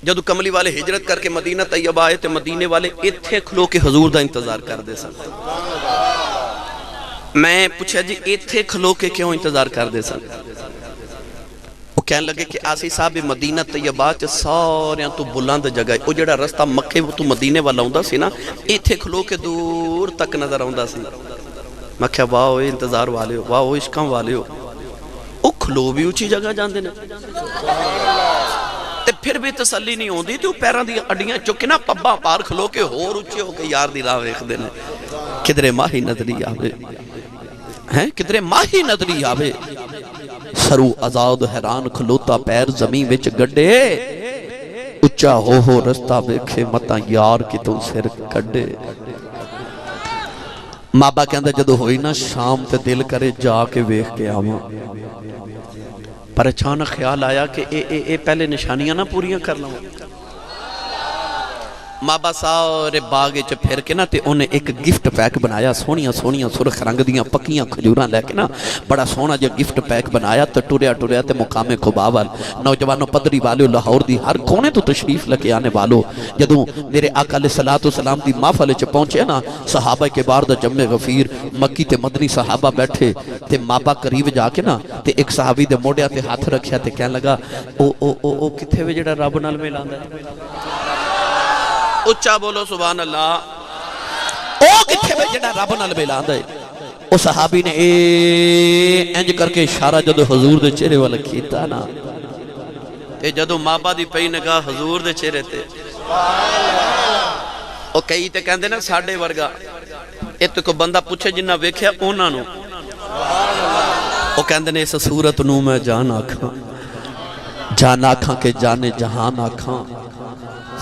جدو کملی والے ہجرت کر کے مدینہ طیبہ آئے تو مدینے والے اتھے کھلو کے حضور دا انتظار کر دے سن میں پوچھا جی اتھے کھلو کے کیوں انتظار کر دے سن وہ کہنے لگے کہ آسی صاحب مدینہ طیبہ چ ساریاں تو بلند جگہ وہ جڑا رستہ مکے وہ تو مدینے والا ہوندا سی نا اتھے کھلو کے دور تک نظر ہوندا سی میں کہا واہ انتظار والے ہو واہ عشقاں والے ہو وہ کھلو بھی اونچی جگہ جاندے نے تے پھر بھی تسلی نہیں ہوندی تو پیران دی اڈیاں چکے نا پباں پار کھلو کے ہور اچھے ہو کے یار دی راہ ویکھ دینے کدرے ماہی نظری آوے ہیں کدرے ماہی نظری آوے سرو آزاد حیران کھلوتا پیر زمین وچ گڈے اچھا ہو رستہ ویکھے متا یار کی تو سر کڈے مابا کہندہ جدو ہوئی نا شام تے دل کرے جا کے ویکھ کے آواں پر اچانک خیال آیا کہ اے پہلے نشانیاں نہ پوریاں کر لوں مابا سارے باغے چ پھر کے نا تے انہیں ایک گفٹ پیک بنایا سونیاں سونیاں سرخ رنگ دیاں پکیاں کھجوراں لے کے نا بڑا سونا جو گفٹ پیک بنایا تو ٹوریا تے مقام قباء وال نوجوانوں پدری والو لاہور دی ہر کونے تو تشریف لگے آنے والو جدوں میرے آقا علیہ السلام دی محفل چ پہنچے نا صحابہ کے بار دا جمع غفیر مکی تے مدنی صحابہ بیٹھے تے مابا قریب جا کے نا تے ایک صحابی دے موڑیا تے ہاتھ رکھیا تے کہنے لگا او کتھے وے جڑا رب نال ملاندا ہے اچھا بولو سبحان اللہ او کتھے میں جڑا رب نال ملاندا ہے او صحابی نے انج کر کے اشارہ جدو حضور دے چہرے والا کیتا نا تے جدو مابا دی پئی نگاہ حضور دے چہرے تے او کئی تے کہندے نا ساڈے ورگا ایت کو بندہ پوچھے جنہ ویکھیا انہاں نو او کہندے نے اس صورت نو میں جان آکھاں کہ جانے جہان آکھاں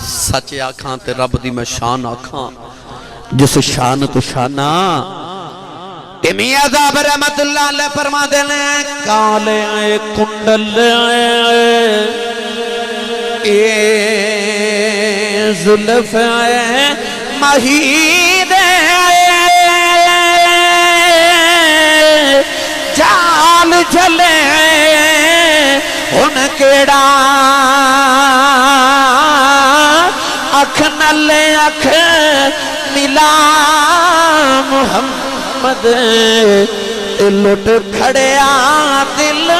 سچ آکھاں تے رب دی میں شان آکھاں جس شان تو شانہ میاں صاحب رحمت اللہ علیہ فرما دینے کالے کنڈل زلف مہید جال جھلے ان کیڑا اکھ نلے اکھ ملا محمد لٹ کھڑیا دل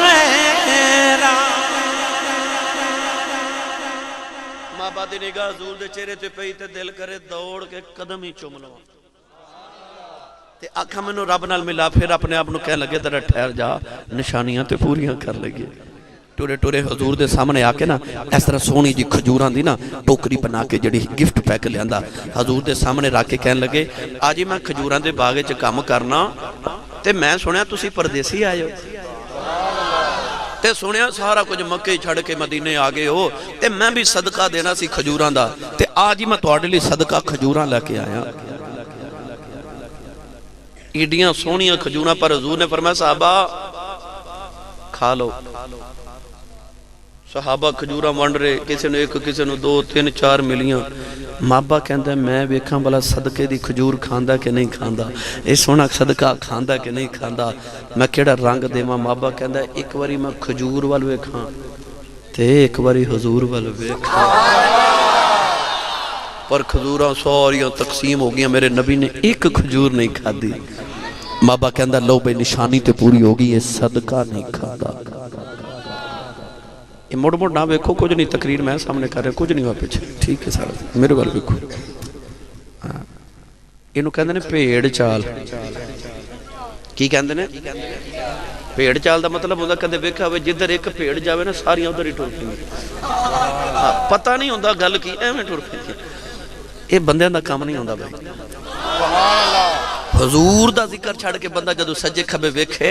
میرا مابا دی نگاہ حضور دے چہرے تے پئی تے دل کرے دوڑ کے قدم ہی چوم لواں تے آکھا میں نو رب نال ملا پھر اپنے آپ نو کہہ لگے تیرا ٹھہر جا نشانیاں تے پوریاں کر لگے ٹورے حضور دے سامنے آکے نا اس طرح سونی جی کھجوران دی نا ٹوکری بنا کے جڑی گفٹ پیک لیاندہ حضور دے سامنے رکھ کے کہنے لگے آجی میں کھجوران دے باغے چ کام کرنا تے میں سنیا تسی پردیسی آئے ہو تے سنیا سارا کچھ مکے چھڑ کے مدینے آگے ہو تے میں بھی صدقہ دینا سی کھجوران دا تے آجی میں تواڈے لئی صدقہ کھجوران لے کے آیا ایڈیاں سونیاں کھجوران پر حضور نے فرمایا صحابہ کھا لو صحابہ کھجورہ ونڈ رہے کسی نے ایک کسی نے 2 3 4 ملیاں مابا کہندہ ہے میں ویکھاں بلا صدقے دی کھجور کھاندا کہ نہیں کھاندا اے سونا صدقہ کھاندا کہ نہیں کھاندا میں کیڑا رنگ دیواں مابا کہندہ ہے ایک واری میں کھجور وال ویکھاں تے ایک واری حضور وال ویکھاں پر کھجوراں ساریاں تقسیم ہو گیا میرے نبی نے ایک کھجور نہیں کھادی مابا کہندہ لو بے نشانی تے پوری ہوگی یہ صدقہ نہیں کھاندا یہ موڑ نہ ویکھو کچھ نہیں تقریر میں سامنے کر رہے کچھ نہیں ہوا پیچھے ٹھیک ہے سارا میرے بال ویکھو انہوں کہندے نے پیڑ چال کی کہندے نے پیڑ چال دا مطلب ہوتا کہندے ویکھا ہوئے جدھر ایک پیڑ جاوے نا ساری ادھر ہی ٹر پئی پتہ نہیں ہوندا گل کی ایویں ٹر پئی یہ بندیاں دا کام نہیں ہوندا بھائی حضور دا ذکر چھڑ کے بندہ جدو سجے کھبے ویکھے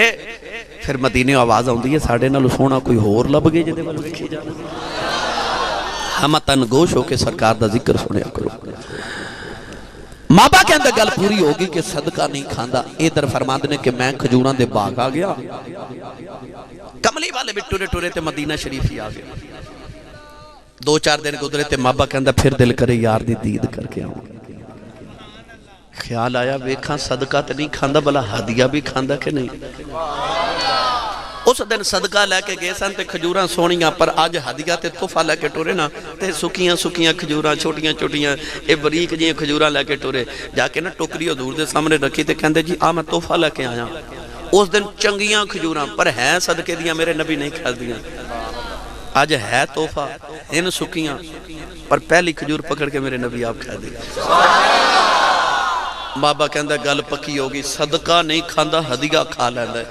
پھر مدینے آواز آؤندی ہے ساڑھے نالو سونا کوئی ہور لب گئے جدے والو ویکھی جانا ہم تن گوش ہو کے سرکار دا ذکر سنیا کرو مابا کے اندر گل پوری ہوگی کہ صدقہ نہیں کھاندا ادھر فرماندنے کہ میں کھجوراں دے باغ آ گیا کملی والے بھی ٹورے ٹورے تے مدینہ شریف ہی آ گیا 2-4 دن گزرے تے مابا کے اندر پھر دل کرے یار دی دید کر کے آؤں خیال آیا ویکھاں صدقہ تے نہیں کھاندا بلا ہدیہ بھی کھاندا کہ نہیں اس دن صدقہ لے کے گئے سن تے کھجوراں سونیاں پر آج ہدیہ تے تحفہ لے کے ٹورے نا تے سکیاں سکیاں کھجوراں چھوٹیاں چھوٹیاں اے بریک جیاں کھجوراں لے کے ٹورے جا کے نا ٹوکری حضور دے سامنے رکھی تے کہندے جی میں تحفہ لے کے آیا اس دن چنگیاں کھجوراں پر ہیں صدقے دیاں میرے نبی نہیں کھا دیاں آج ہے تحفہ ان سکیاں پر پہلی کھجور پکڑ کے میرے نبی آپ کھا دیا بابا کہندہ گل پکی ہوگی صدقہ نہیں کھاندا ہدیہ کھا لیندا ہے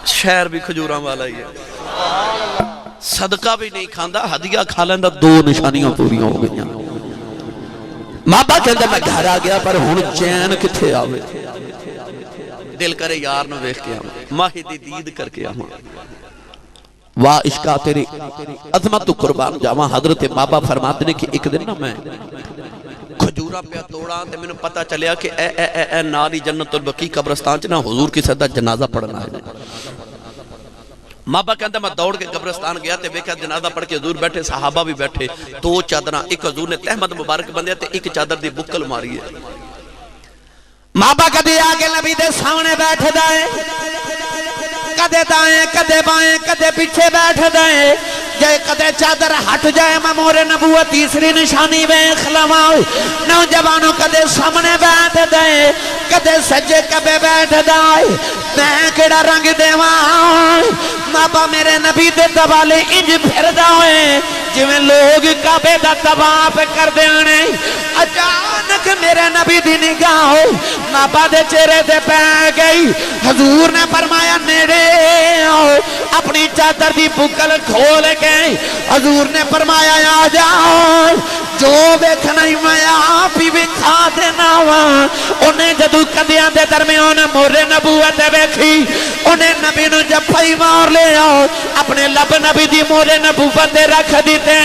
شہر بھی کھجوراں والا ہی ہے صدقہ بھی نہیں کھاندا ہدیہ کھا لیندا 2 نشانیاں پوریاں ہو گئیاں مابا کہندا میں گھر آ گیا پر ہن چین کتھے آوے دل کرے یار نو ویکھ کے آواں ماہی دی دید کر کے آواں واہ عشقا تیری عظمت تو قربان جاواں حضرت بابا فرماتے نے کہ ایک دن نا میں کھجورا پہ توڑا تے میں نے پتا چلیا کہ اے ناری جنت البقیع قبرستان چنا حضور کی صدا جنازہ پڑھنا ہے مابا کہتا میں دوڑ کے قبرستان گیا تے بیکھا جنازہ پڑھ کے حضور بیٹھے صحابہ بھی بیٹھے 2 چادرہ ایک حضور نے تحمد مبارک بندیا تے ایک چادر دی بکل ماری ہے مابا کدی آگے نبی دے سامنے بیٹھ دائیں کدے دائیں کدے بائیں کدے پیچھے بیٹھ دائیں جائے کدے چادر ہٹ جائے ممور نبوت تیسری نشانی بیخ لواں نوجوانوں کدے سامنے بیٹھ دائیں کدے سجے کبے بیٹھ دائیں میں کیڑا رنگ دیواں مابا میرے نبی دے دوالے انج پھر دائیں جو میں لوگ کعبے دا طواف کر دیانے اچانک میرے نبی دی نگاہ مابا دے چہرے دے پہ گئی حضور نے فرمایا نیڑے اپنی چادر دی بکل کھول گئی حضور نے فرمایا آ جاؤ جو بیکھنا ہی میں آپ ہی بکھا دینا وہاں انہیں جدو قدیاں دے درمیان مورے نبوت بیکھی انہیں نبی نو جب پائی مار لے آؤ اپنے لب نبی دی مورے نبوت دے رکھ دیتے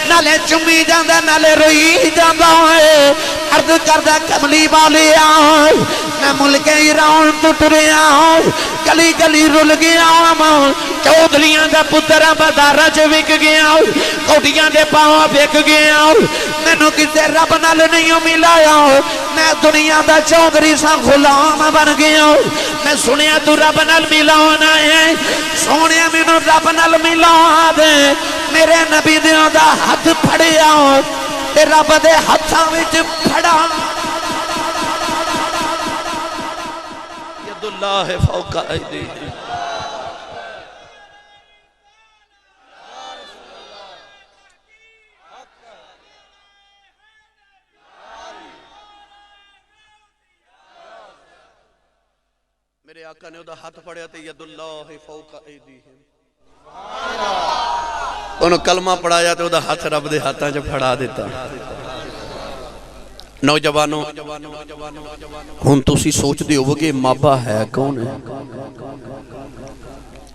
نالے چمی جاندہ نالے روئی جاندہ ہے عرض کردہ کملی والی آؤ میں ملک ایران ٹوٹ رہا ہوں گلی گلی رول گیا ہوں چودھریاں دا پترہ بازارہ چ وک گیا ہوں کوڑیاں دے پاؤں وک گیا ہوں مینوں کسے رب نال نہیں ملایا میں دنیا دا چودھری سا غلام بن گیا ہوں میں سنیا تو رب نال ملانا ہے سونیا مینوں رب نال ملا دے میرے نبی دیاں دا ہاتھ پھڑیا تے رب دے ہاتھاں وچ پھڑا ید اللہ فوق ایدیہم میرے آقا نے ادھا ہاتھ پڑھیا تے ید اللہ فوق ایدیہم انہوں کلمہ پڑھایا تے ادھا ہاتھ رب دے ہاتھاں جو پڑھا دیتا نوجوانوں ہن تسی سوچ دے ہوگے مابا ہے کون ہے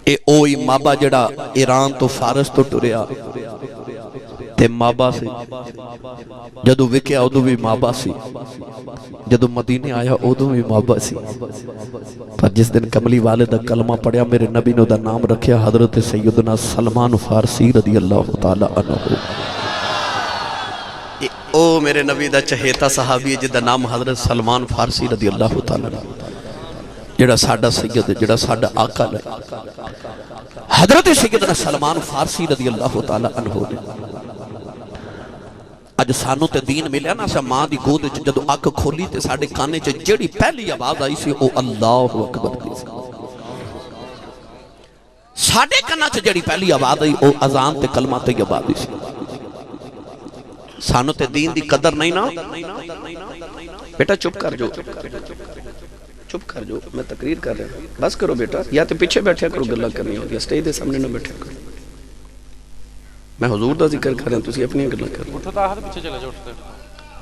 اے اوئی مابا جڑا ایران تو فارس تو ٹریا تے مابا سے جدو وکیا ادو بھی مابا سی جدو مدینے آیا ادو بھی مابا سی پر جس دن کملی والدہ کلمہ پڑھیا میرے نبی نے دا نام رکھیا حضرت سیدنا سلمان فارسی رضی اللہ تعالی عنہ او میرے نبی دا چہیتا صحابی ہے جدہ نام حضرت سلمان فارسی رضی اللہ تعالی عنہ جڑا ساڑھا سید ہے جڑا ساڑھا آقا ہے حضرت سیدنا سلمان فارسی رضی اللہ تعالی عنہ نے اج سانو تے دین ملیا نا سا ماں دی گود جدو اکھ کھولی تے ساڑھے کانے چے جڑی پہلی آواز آئی سی او اللہ اکبر دی ساڑھے کانا چے جڑی پہلی آواز آئی او اذان تے کلمہ تے آواز آئی سی سانو تے دین دی قدر نہیں نا بیٹا چپ کر جو چپ کر جو میں تقریر کر رہا ہوں بس کرو بیٹا یا تے پیچھے بیٹھے کرو گلہ کرنی ہوگی اسٹیج دے سامنے نہ بیٹھے کرو میں حضور دا ذکر کر رہا ہوں تسی اپنی گلہ کر رہا اٹھتا ہاتھ پیچھے چلے جاؤ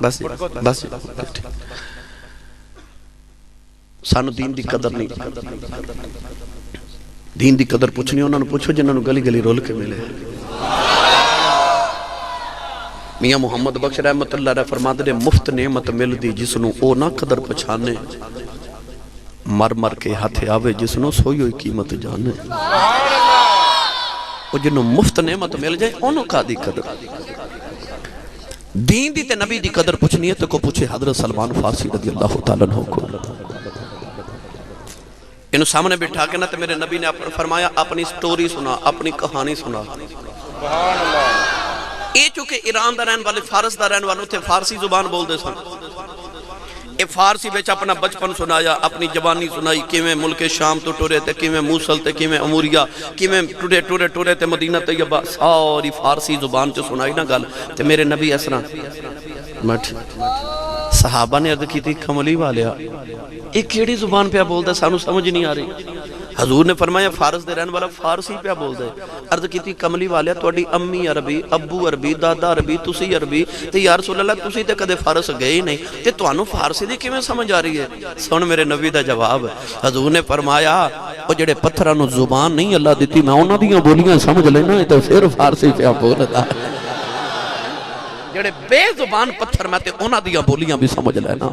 بس سانو دین دی قدر نہیں دین دی قدر پوچھنی انہوں نے پوچھو جنہوں نے گلی گلی رول کے ملے میاں محمد بخش رحمت اللہ رہ فرماتے نے مفت نعمت مل دی جسنو او نہ قدر پچھانے مر مر کے ہاتھے آوے جسنو سوئی ہوئی قیمت جانے او جنہوں مفت نعمت مل جائے انہوں کا دی قدر دین دی تے نبی دی قدر پوچھنی ہے تو کو پوچھے حضرت سلمان فارسی رضی اللہ تعالیٰ عنہ کو انہوں سامنے بٹھا کے نا تے میرے نبی نے فرمایا اپنی سٹوری سنا اپنی کہانی سنا اے چونکہ ایران دا رہن والے فارس دا رہن والوں تھے فارسی زبان بول دے سن اے فارسی بیچ اپنا بچپن سنایا اپنی جوانی سنائی کیویں ملک شام تو ٹورے تے کیویں موصل تے کیویں اموریا کیویں ٹورے تے مدینہ طیبہ ساری فارسی زبان چ سنائی نا گل تے میرے نبی اسرا مٹھ صحابہ نے عرض کی تھی کملی والیا ایک کیڑی زبان پہ بولدا سانو سمجھ نہیں آ رہی حضور نے فرمایا فارس دے رہن والا فارسی پہ بول دے. عرض کیتی کملی والیا تواڈی امی عربی ابو عربی دادا عربی تسی عربی تے یا رسول اللہ تسی تے کدے فارس گئے ہی نہیں تے تانوں فارسی دی کیویں سمجھ آ رہی ہے؟ سن میرے نبی دا جواب. حضور نے فرمایا او جڑے پتھراں نوں زبان نہیں اللہ دتی میں انہاں دیاں بولیاں سمجھ لینا تے پھر فارسی پہ بولدا. جڑے بے زبان پتھر میں تے انہاں دیاں بولیاں بھی سمجھ لینا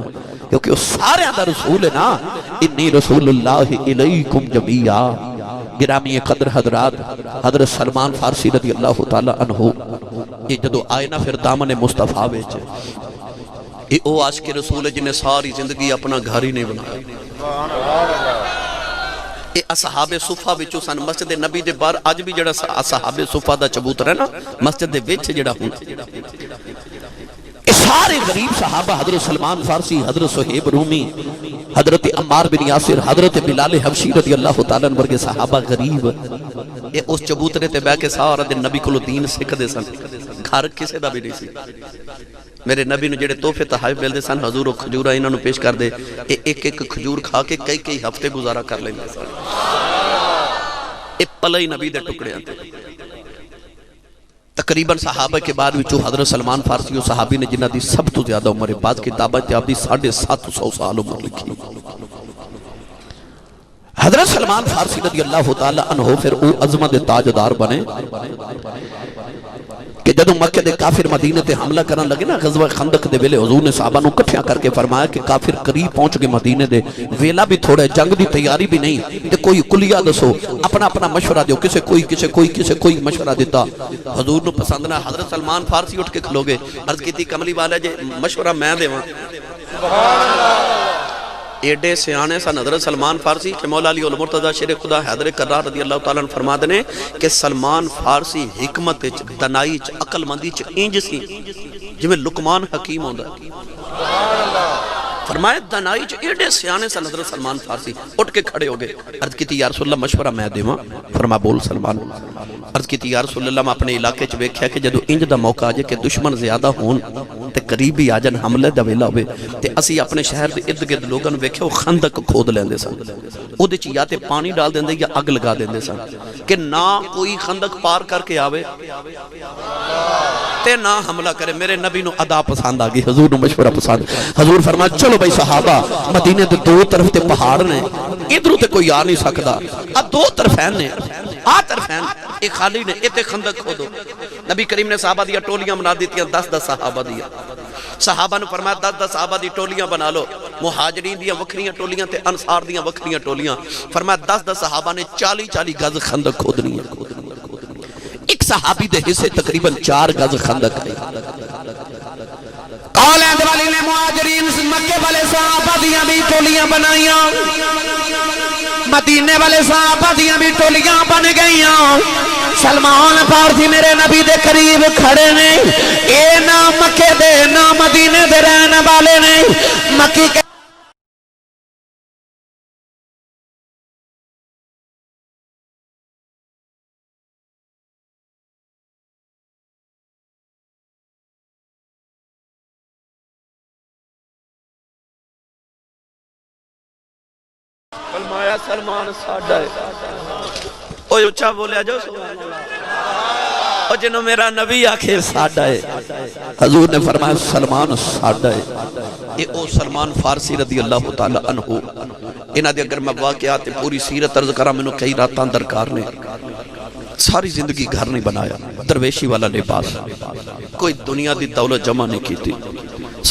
کیونکہ وہ سارے دا رسول ہے نا. انی رسول اللہ الیکم جمیعا. گرامی قدر حضرات حضرت سلمان فارسی رضی اللہ تعالی عنہ یہ جدو آئے نا پھر دامن مصطفیٰ وچ یہ او عاشق رسول ہے جنہیں ساری زندگی اپنا گھر ہی نہیں بنایا. یہ اصحاب صفہ وچوں سن مسجد نبی دے بار اج بھی جڑا اصحاب صفہ دا چبوتر ہے نا مسجد دے وچ جڑا ہن سارے غریب صحابہ حضرت سلمان فارسی حضرت صہیب رومی حضرت عمار بن یاسر حضرت بلال حبشی رضی اللہ تعالیٰ عنہ ورگے صحابہ غریب یہ اس چبوترے تے بہ کے سارا دن نبی کو دین سکھ دے سن. گھر کسے دا بھی نہیں سی. میرے نبی نے جڑے تحفے تحائف ملدے سن حضور و کھجورا انہاں نو پیش کر دے ایک ایک کھجور کھا کے کئی ہفتے گزارا کر لیندے سن. اے پلے نبی دے ٹکڑے آتے. تقریباً صحابہ کے بعد وچوں حضرت سلمان فارسی و صحابی نے جنہ دی سب تو زیادہ عمر بعد کتابہ تے آپ دی 750 سال عمر لکھی. حضرت سلمان فارسی رضی اللہ تعالی عنہ پھر او عظمت تاجدار بنے کہ جدو مکہ دے کافر مدینے تے حملہ کرن لگے نا غزوہ خندق دے ویلے حضور نے صحابہ نو کٹھیاں کر کے فرمایا کہ کافر قریب پہنچ گئے مدینے دے ویلا بھی تھوڑا ہے جنگ دی تیاری بھی نہیں تے کوئی کلیہ دسو اپنا اپنا مشورہ دیو کسے کوئی مشورہ دیتا. حضور نو پسند نہ حضرت سلمان فارسی اٹھ کے کھلو گے عرض کیتی کملی والا جے مشورہ میں دیواں. سبحان اللہ. ایڈے سیانے سن حضرت سلمان فارسی کہ مولا علی المرتضی شیر خدا حیدر کرار رضی اللہ تعالیٰ عنہ فرما دنے کہ سلمان فارسی حکمت دنائی عقل مندی انج سی جویں لقمان حکیم ہوندا. فرمائے دنائی ایڈے سیانے سن حضرت سلمان فارسی اٹھ کے کھڑے ہو گئے. عرض کیتی یا رسول اللہ مشورہ میں دیواں. فرما بول سلمان. عرض کیتی یا رسول اللہ میں اپنے علاقے چ ویکھیا کہ جدو انج دا موقع آ جائے کہ دشمن زیادہ ہون تے قریب بھی آ جان حملے دا ویلا ہوئے تے اسی اپنے شہر دے ارد گرد لوگاں نوں ویکھیا او خندق کھود لیندے سن. او دے چ یا تے پانی ڈال دیندے یا اگ لگا دیندے سن کہ نہ کوئی خندق پار کر کے آوے تے نہ حملہ کرے. میرے نبی نو ادا پسند آ گئی. حضور نو مشورہ پسند. حضور فرمایا چلو بھائی صحابہ مدینے دے دو طرف تے پہاڑ نے ادھروں تے کوئی آ نہیں سکدا ا دو طرفین نے آ طرفین ایک خالی نے ایتے خندق کھودو. نبی کریم نے صحابہ دیا ٹولیاں بنا دیتیاں 10 صحابہ دیا. صحابہ نے فرمایا 10 صحابہ دی ٹولیاں بنا لو. مہاجرین دیا وکھریاں ٹولیاں تے انصار دیا وکھریاں ٹولیاں. فرمایا 10 صحابہ نے 40 گز خندق کھودنی ہے. ایک صحابی دے حصے تقریباً 4 گز خندق ہے. اولاد والی نے مہاجرین مکے والے صحابہ دیاں بھی ٹولیاں بنائیاں مدینے والے صحابہ دیاں بھی ٹولیاں بن گئیاں. سلمان فارسی میرے نبی دے قریب کھڑے نے. اے نہ مکے دے نہ مدینے دے رہنے والے نے. مکی کے فرمایا سلمان ساڈا ہے. اوہ اچھا بولیا جو سبحان اللہ. اور جنہوں میرا نبی آخر ساڈا ہے. حضور نے فرمایا سلمان ساڈا ہے. یہ او سلمان فارسی رضی اللہ تعالیٰ عنہ انہاں دے اگر میں واقعات پوری سیرت عرض کرا میں نے کئی راتاں درکار نے. ساری زندگی گھر نہیں بنایا. درویشی والا لباس کوئی دنیا دی دولت جمع نہیں کی تھی.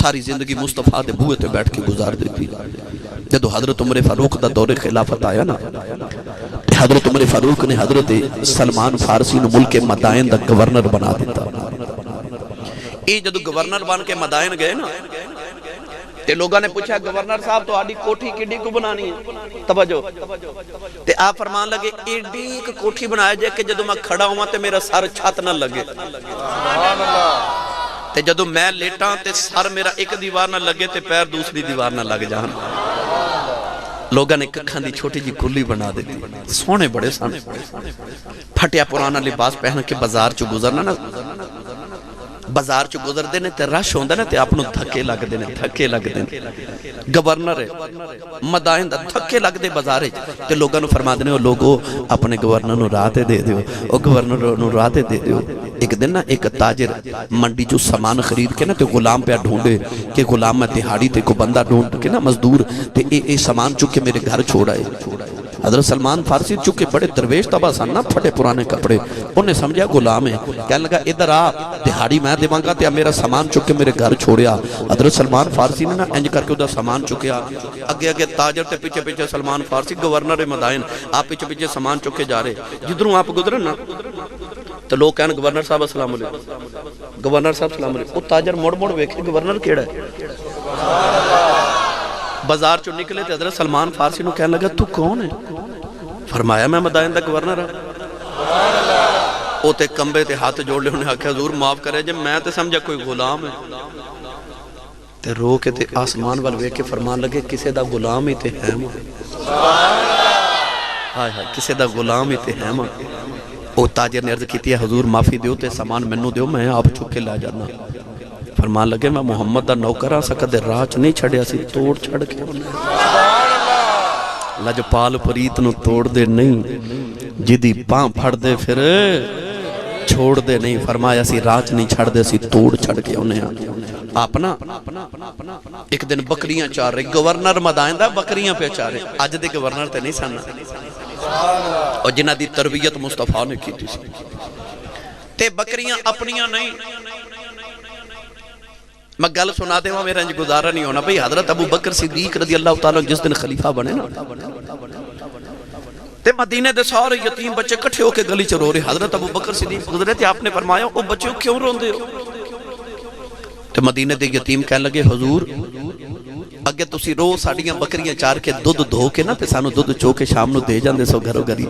ساری زندگی مصطفیٰ دے بوئے تے بیٹھ کے گزار دیتی. جدو حضرت عمر فاروق دا دور خلافت آیا نا حضرت عمر فاروق نے حضرت سلمان فارسی نے ملک مدائن دا گورنر بنا دیتا. یہ جدو گورنر بن کے مدائن گئے نا تے لوگاں نے پوچھا گورنر صاحب تو آڈی کوٹھی کڈی کو بنانی ہے. توجہ تے آپ فرمان لگے ایڈی ایک کوٹھی بنایا جائے کہ جدو میں کھڑا ہوا تے میرا سر چھت نہ لگے. سبحان اللہ. تے جدو میں لیٹاں تے سر میرا ایک دیوار نہ لگے تے پیر دوسری دیوار نہ لگ جان. لوگاں نے ککھاں دی چھوٹی جی کلی بنا دیتی. سونے بڑے سانے پھٹیا پرانا لباس پہن کے بازار چو گزرنا نا بازار چ گزردے نے تے رش ہوندا نا تے اپنوں دھکے لگدے نے گورنر ہے مدائن دا دھکے لگدے بازار وچ تے لوکاں نوں فرما دینے او لوگو اپنے گورنر نوں راہ تے دے دیو او گورنر نوں راہ تے دے دیو ایک دن نا ایک تاجر منڈی چوں سامان خرید کے نا تے غلام پہ ڈھونڈے کہ غلام میں دہاڑی تے کو بندہ ڈھونڈ کے نا مزدور تے اے سامان چک کے میرے گھر چھوڑ آئے حضرت سلمان فارسی چکے بڑے درویش تبا سن نہ پھٹے پرانے کپڑے انہیں سمجھا غلام ہے کہنے لگا ادھر آ دہاڑی میں دیواں گا تے میرا سامان چک کے میرے گھر چھوڑیا حضرت سلمان فارسی نے نا انج کر کے دا سامان چکیا اگے اگے تاجر تے پیچھے پیچھے سلمان فارسی گورنر مدائن آپ پیچھے پیچھے سامان چکے جا رہے جدھروں آپ گزرن نا تو لوگ کہنے گورنر صاحب السلام علیکم گورنر صاحب السلام علیکم وہ تاجر مڑ مڑ ویکھے گورنر کیڑا ہے بازار چوں نکلے تے حضرت سلمان فارسی نو کہنے لگا تو کون ہے فرمایا میں مدائن دا گورنر ہوں او تے کمبے تے ہاتھ جوڑ لے انہیں آکھا حضور معاف کرے جب میں تے سمجھا کوئی غلام ہے تے رو کے تے آسمان وال ویکھ کے فرمان لگے کسے دا غلام ہی تے ہے ماں ہائے ہائے کسے دا غلام ہی تے ہے ماں او تاجر نے عرض کیتی ہے حضور معافی دیو تے سامان منو دیو میں آپ چکے لے جانا فرمان لگے میں محمد دا نوکر ہاں سکتے راج نہیں چھڑیا سی توڑ چھڑ کے لجپال پریت نو توڑ دے نہیں جدی پاں پھڑ دے پھر چھوڑ دے نہیں فرمایا سی راج نہیں چھڑ دے سی توڑ چھڑ کے انہیں آپنا ایک دن بکریاں چار رہے گورنر مدائن دا بکریاں پہ چار رہے آج دے گورنر تے نہیں ساننا اور جنہ دی تربیت مصطفیٰ نے کی تھی تے بکریاں اپنیاں نہیں میں گل سنا دے وہاں میرا انج گزارا نہیں ہونا بھئی حضرت ابو بکر صدیق رضی اللہ تعالیٰ جس دن خلیفہ بنے نا تے مدینے دے سارے یتیم بچے کٹھے ہو کے گلی چ رو رہے حضرت ابو بکر صدیق گزرے تھے آپ نے فرمایا او بچے کیوں روندے ہو تے مدینے دے یتیم کہنے لگے حضور اگے تسی رو ساڑیاں بکریاں چار کے دودھ دھو کے نا تے سانو دودھ چو کے شام نو دے جاندے سو گھرو گھری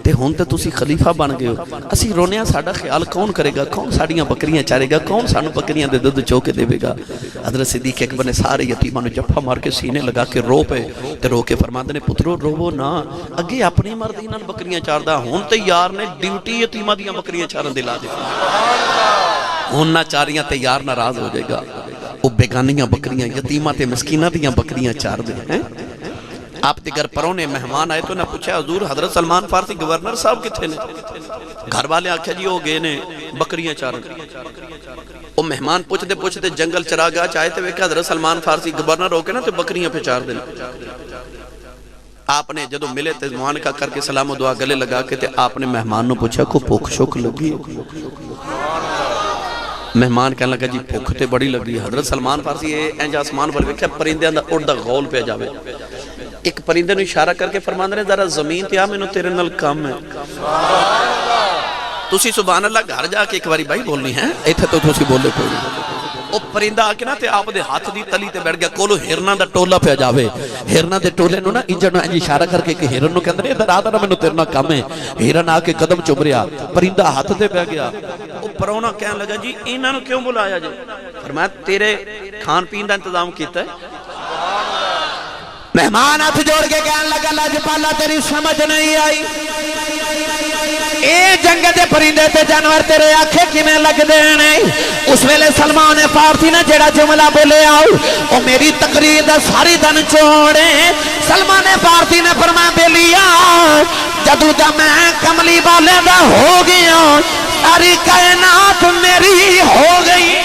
تے ہون تے تسی خلیفہ بن گئے ہو اسی رونیاں ساڑا خیال کون کرے گا کون ساڑیاں بکریاں چارے گا کون سانو بکریاں دے دودھ چو کے دے گا حضرت صدیق اکبر نے سارے یتیماں نو جپا مار کے سینے لگا کے رو پہ تے رو کے فرماندے نے پترو رو نا اگے اپنی مردی نال بکریاں چار دا ہون تے یار نے ڈیوٹی یتیماں دیاں بکریاں چارن دلا دے ہون نہ چاریاں تے یار ناراض ہو جائے گا وہ بیگانیاں بکریاں یتیمہ تے مسکینہ دیاں بکریاں چار دے ہیں آپ دیگر پرونے مہمان آئے تو نہ پوچھا حضور حضرت سلمان فارسی گورنر صاحب کتھے نے گھر والے آکھیا جی وہ گئے نے بکریاں چار وہ مہمان پوچھتے جنگل چراگاہ چاہے تے کہ حضرت سلمان فارسی گورنر ہو کے نا تے بکریاں پہ چار دن آپ نے جدو ملے تے زمان کا کر کے سلام و دعا گلے لگا کے تے آپ نے مہمان نو پوچھا کو پوکھ شوک لگی مہمان کہنے لگا جی بھوک تے بڑی لگ رہی حضرت سلمان فارسی اینج آسمان پر ویکھیا پرندے دا اڑدا غول پہ جاوے ایک پرندے نو اشارہ کر کے فرماندے نے ذرا زمین تے آ مینوں تیرے نال کام ہے تسی سبحان اللہ گھر جا کے ایک باری بھائی بولنی ہے ایتھے تو تسی بولے کوئی او پرندہ آ کے نا تے آپ دے ہاتھ دی تلی تے بیٹھ گیا کولو ہرنا دا ٹولا پہ جاوے ہرنا دے ٹولے نو نا انجن نو اشارہ کر کے کہ ہرن نو کہندے ادھر آ نا مینوں تیرے نال کام ہے ہرن آ کے قدم چوم رہیا پرندہ ہاتھ تے پہ گیا او پرونا کہنے لگا جی انہاں نو کیوں بلایا جی فرمایا تیرے کھان پین دا انتظام کیتا ہے مہمان ہاتھ جوڑ کے کہنے لگا لاجپالا تیری سمجھ نہیں آئی اے جنگ دے پرندے تے جانور تیرے آنکھیں کیویں لگ دے نہیں اس ویلے سلمان فارسی نے جڑا جملہ بولے آؤ او میری تقریر دا ساری دن چھوڑے سلمان فارسی نے فرمایا بیلیا جدوں دا میں کملی والے دا ہو گیا ساری کائنات میری ہو گئی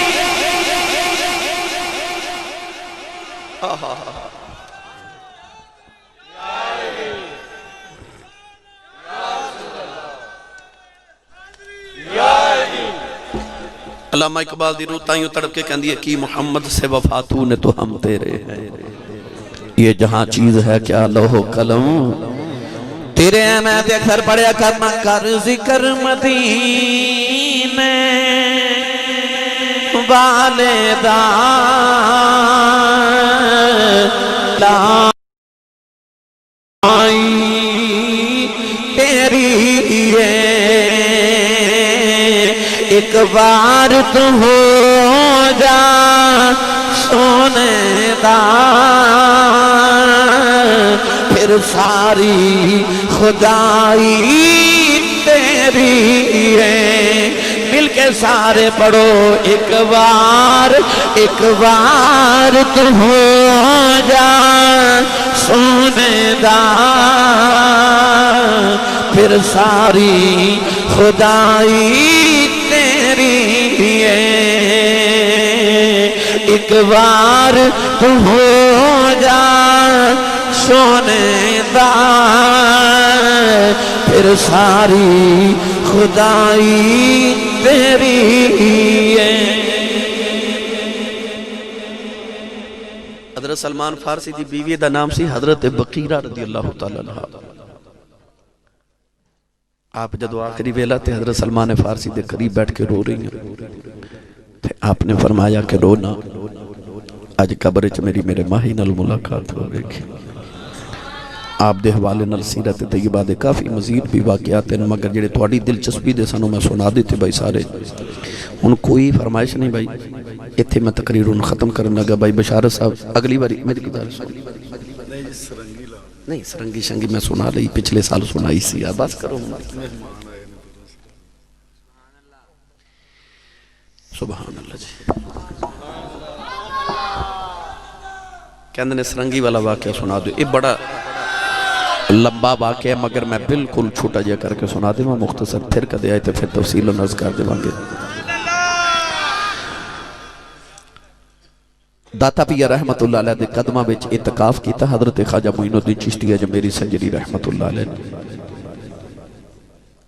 علامہ اقبال دی روح تائیوں تڑپ کے کہندی ہے کہ محمد سے وفا تو نے تو ہم تیرے ہیں یہ جہاں چیز ہے کیا لوح قلم تیرے ہیں میں دیکھر پڑیا کرنا کر ذکر مدینے والدہ لائی تیری ایک بار تو ہو جا سونے دا پھر ساری خدائی تیری ہے مل کے سارے پڑھو ایک بار تو ہو جا سونے دا پھر ساری خدائی تیری ہے ایک بار تو ہو جا سونے دا پھر ساری خدائی تیری ہے۔ حضرت سلمان فارسی دی بیوی دا نام سی حضرت بقیرہ رضی اللہ تعالیٰ عنہ۔ آپ جدو آخری ویلہ تھے حضرت سلمان فارسی دے قریب بیٹھ کے رو رہی ہیں، آپ نے فرمایا کہ رونا، آج قبر چ میرے ماہی نال ملاقات ہو گئی۔ آپ دے حوالے نال سیرت طیبہ دے کافی مزید بھی واقعات ہیں، مگر جڑے تھوڑی دلچسپی دے سنوں میں سنا دیتے بھائی سارے، ان کوئی فرمائش نہیں بھائی، اتھے میں تقریر ان ختم کرنے لگا بھائی بشارت صاحب اگلی باری میری گزارش نہیں سرنگی شنگی میں سنا لئی پچھلے سال سنائی سی بس کرو سبحان اللہ جی۔ کہندے نے سرنگی والا واقعہ سنا دو، یہ بڑا لمبا واقعہ ہے مگر میں بالکل چھوٹا جا کر کے سنا دے، میں مختصر پھر کدے آئے تھے پھر تفصیل و نرز کر دے وانگے۔ داتا پیا رحمت اللہ علیہ دے قدمہ بچ اتقاف کیتا حضرت خواجہ معین الدین چشتی اجمیری سنجری رحمت اللہ علیہ۔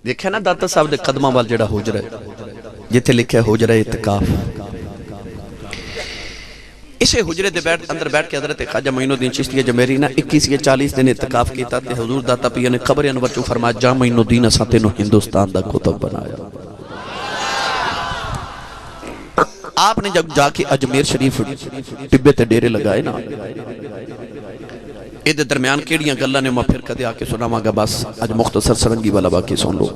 دیکھیں نا داتا صاحب دے قدمہ وال جڑا حجرہ ہے جتے لکھے حجرہ اتقاف، اسے حجرے دے اندر بیٹھ کے حضرت خواجہ معین الدین چشتی اجمیری نے 21 یا 40 دن اتقاف کیتا تے حضور داتا پیا نے قبر انور چو فرمایا جا معین الدین اساں تینوں ہندوستان دا کتب بنایا۔ آپ نے جب جا کے اجمیر شریف ٹبے تے ڈیرے لگائے نا، اے دے درمیان کیڑیاں گلہ نے میں پھر کدے آکے سنا مانگا، بس اج مختصر سرنگی والا باقی سن لو۔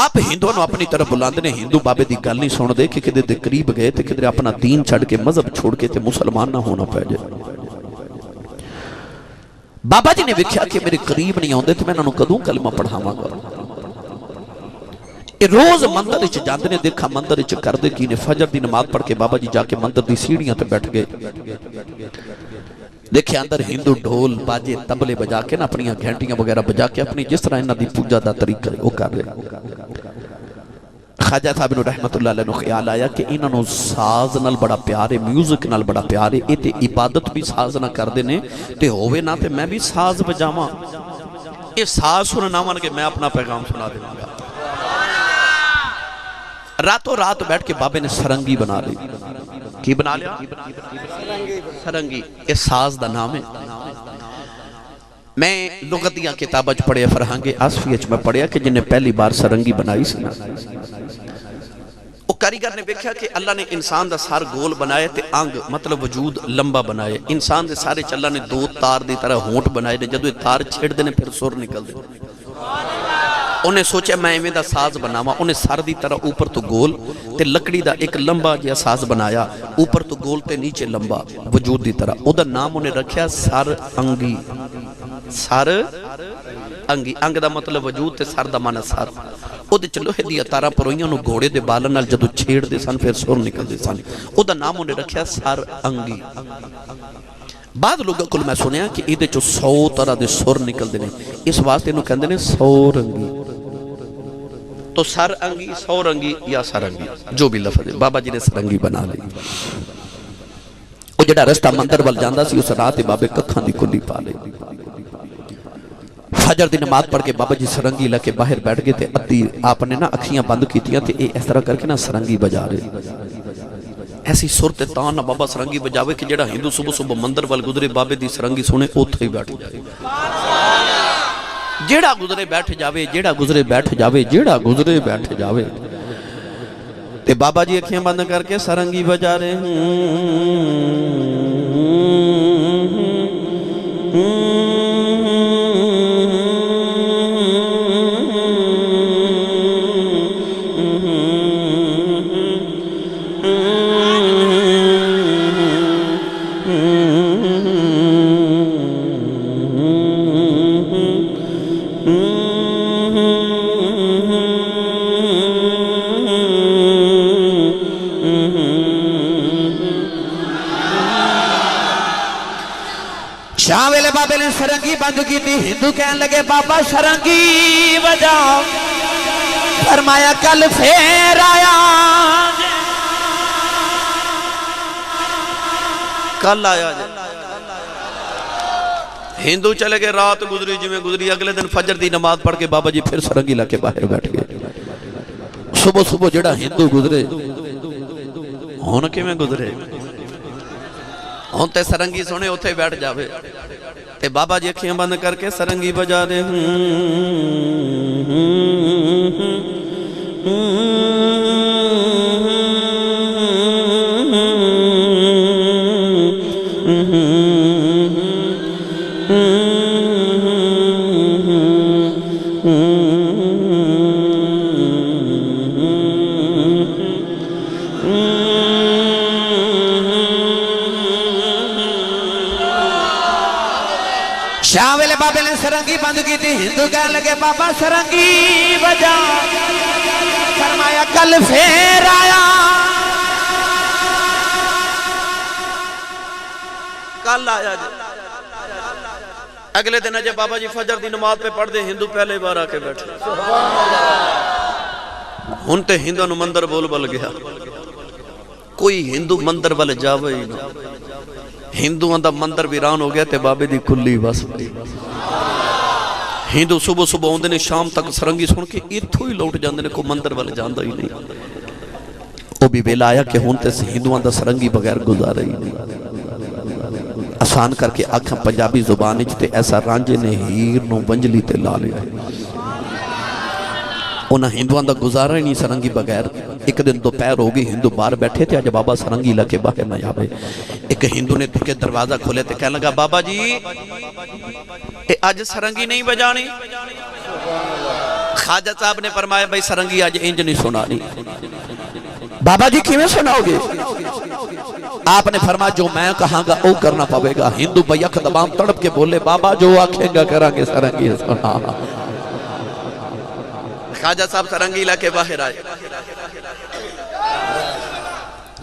آپ ہندووں نے اپنی طرف بلاندے نے ہندو بابے دی گل نہیں سن دے کہ کدے دے قریب گئے تے کدے اپنا دین چھڑ کے مذہب چھوڑ کے تے مسلمان نہ ہونا پہ جائے۔ بابا جی نے وکھیا کہ میرے قریب نہیں ہوندے تے میں انہوں کدوں کلمہ پڑھاواں گا۔ روز مندر اچھ جاندے نے دیکھا مندر اچھ کردے کی نے فجر دی نماز پڑھ کے بابا جی جا کے مندر دی سیڑھیاں تے بیٹھ گئے، دیکھے اندر ہندو ڈھول باجے تبلے بجا کے نا اپنی گھنٹیاں وغیرہ بجا کے اپنی جس طرح انہاں دی پوجا دا طریقہ وہ کر رہے۔ خواجہ صاحب نے رحمت اللہ علیہ خیال آیا کہ انہاں نو ساز نال بڑا پیارے، میوزک نال بڑا پیارے، اے تے عبادت بھی ساز نہ کر دینے تے ہووے نہ تے میں بھی ساز بجاواں، اے ساز سننا مان کے میں اپنا پیغام سنا دوں گا۔ راتوں رات بیٹھ کے بابے نے سرنگی بنا لی۔ کی بنا لیا؟ سرنگی، اس ساز دا نام ہے۔ میں لغتیاں کتابہ پڑھے فرہنگ آصفیہ میں پڑھیا کہ جنہیں پہلی بار سرنگی بنائی سی نا، وہ کاریگر نے دیکھا کہ اللہ نے انسان دا سار گول بنائے تے آنگ مطلب وجود لمبا بنائے، انسان دے سارے چلہ نے دو تار دی طرح ہونٹ بنائے نے، جدو تار چھڑ دینے پھر سور نکل دے۔ انہیں سوچے میں ایمیں دا ساز بناوا، انہیں سر دی طرح اوپر تو گول تے لکڑی دا ایک لمبا جیا ساز بنایا، اوپر تو گول تے نیچے لمبا وجود دی طرح، او دا نام انہیں رکھیا سر انگی۔ سر انگی، انگ دا مطلب وجود تے سر دا مانا سر۔ او دے چلو ہے دیا تارا پروئیاں نو گھوڑے دے بالن نال جدو چھیڑ دے سن پھر سور نکل دے سن، او دا نام انہیں رکھیا سر انگی۔ بعد لوگوں کو میں سنیا کہ ایدے چو 100 طرح دے سور نکل دینے، اس واسطے انہوں کہندے نے سور انگی، تو سر انگی، سور انگی یا سر انگی جو بھی لفظ ہے، بابا جی نے سر انگی بنا لی۔ وہ جڑا رستہ مندر وال جاندہ سی اس رات بابے ککھاں دی کلی پا لے۔ فجر دی نماز پڑھ کے بابا جی سرنگی لکے باہر بیٹھ گئے تھے، ادھی آپ نے نا اکھیاں بند کیتیاں تھے، اس طرح کر کے نا سرنگی بجا رہے، ایسی صورت تان نہ بابا سرنگی بجاوے کہ جڑا ہندو صبح صبح مندر وال گزرے بابے دی سرنگی سنے اوتھے ہی بیٹھ جائے، جیڑا گزرے بیٹھ جاوے، جیڑا گزرے بیٹھ جاوے، جیڑا گزرے بیٹھ جاوے۔ تے بابا جی اکھیاں بند کر کے سرنگی بجا رہے ہیں، شاہ ویلے بابے نے سرنگی بند کی تھی، ہندو کہنے لگے بابا سرنگی بجاؤ، فرمایا کل پھر آیا، کل آیا جائے۔ ہندو چلے گئے، رات گزری جو میں گزری، اگلے دن فجر دی نماز پڑھ کے بابا جی پھر سرنگی لا کے باہر بیٹھ گئے۔ صبح صبح جڑا ہندو گزرے ہون کے میں گزرے، ہون تے سرنگی سونے اتھے بیٹھ جاوے تے بابا جی اکھیاں بند کر کے سرنگی بجا دے، شاہ ویلے بابے نے سرنگی بند کی تھی، ہندو کہنے لگے بابا سرنگی بجا، فرمایا کل پھر آیا، کل آیا جی۔ اگلے دن جب بابا جی فجر دی نماز پہ پڑھ دے، ہندو پہلے بار آ کے بیٹھے، ہن تے ہندو نو مندر بول بل گیا، کوئی ہندو مندر والے جاوے ہی نہ، ہندوان دا مندر ویران ہو گیا تے بابے دی کلی بس پڑی۔ ہندو صبح صبح ہوندے نے، شام تک سرنگی سن کے اتھو ہی لوٹ جاندے نے، کو مندر والے جاندہ ہی نہیں۔ وہ بھی ویلا آیا کہ ہون تے ہندوان دا سرنگی بغیر گزارا ہی نہیں۔ آسان کر کے آکھاں پنجابی زبان تے ایسا رانجے نے ہیر نو ونجلی تے لا لیا، انہاں ہندوان دا گزارا ہی نہیں سرنگی بغیر۔ ایک دن دوپہر ہوگی، ہندو باہر بیٹھے تھے، آج بابا سرنگی لکے باہر نہ جاوے۔ ایک ہندو نے کے دروازہ کھولے تھے، کہنے لگا بابا جی اے آج سرنگی نہیں بجانی؟ خواجہ صاحب نے فرمایا بھائی سرنگی آج انج نہیں سنانی۔ بابا جی کیویں سناؤ گے؟ آپ نے فرمایا جو میں کہاں گا او کرنا پاوے گا۔ ہندو بیک دبام تڑپ کے بولے بابا جو آکھیں گا کریں گے، سرنگی سنا۔ خواجہ صاحب سرنگی لا کے باہر آئے،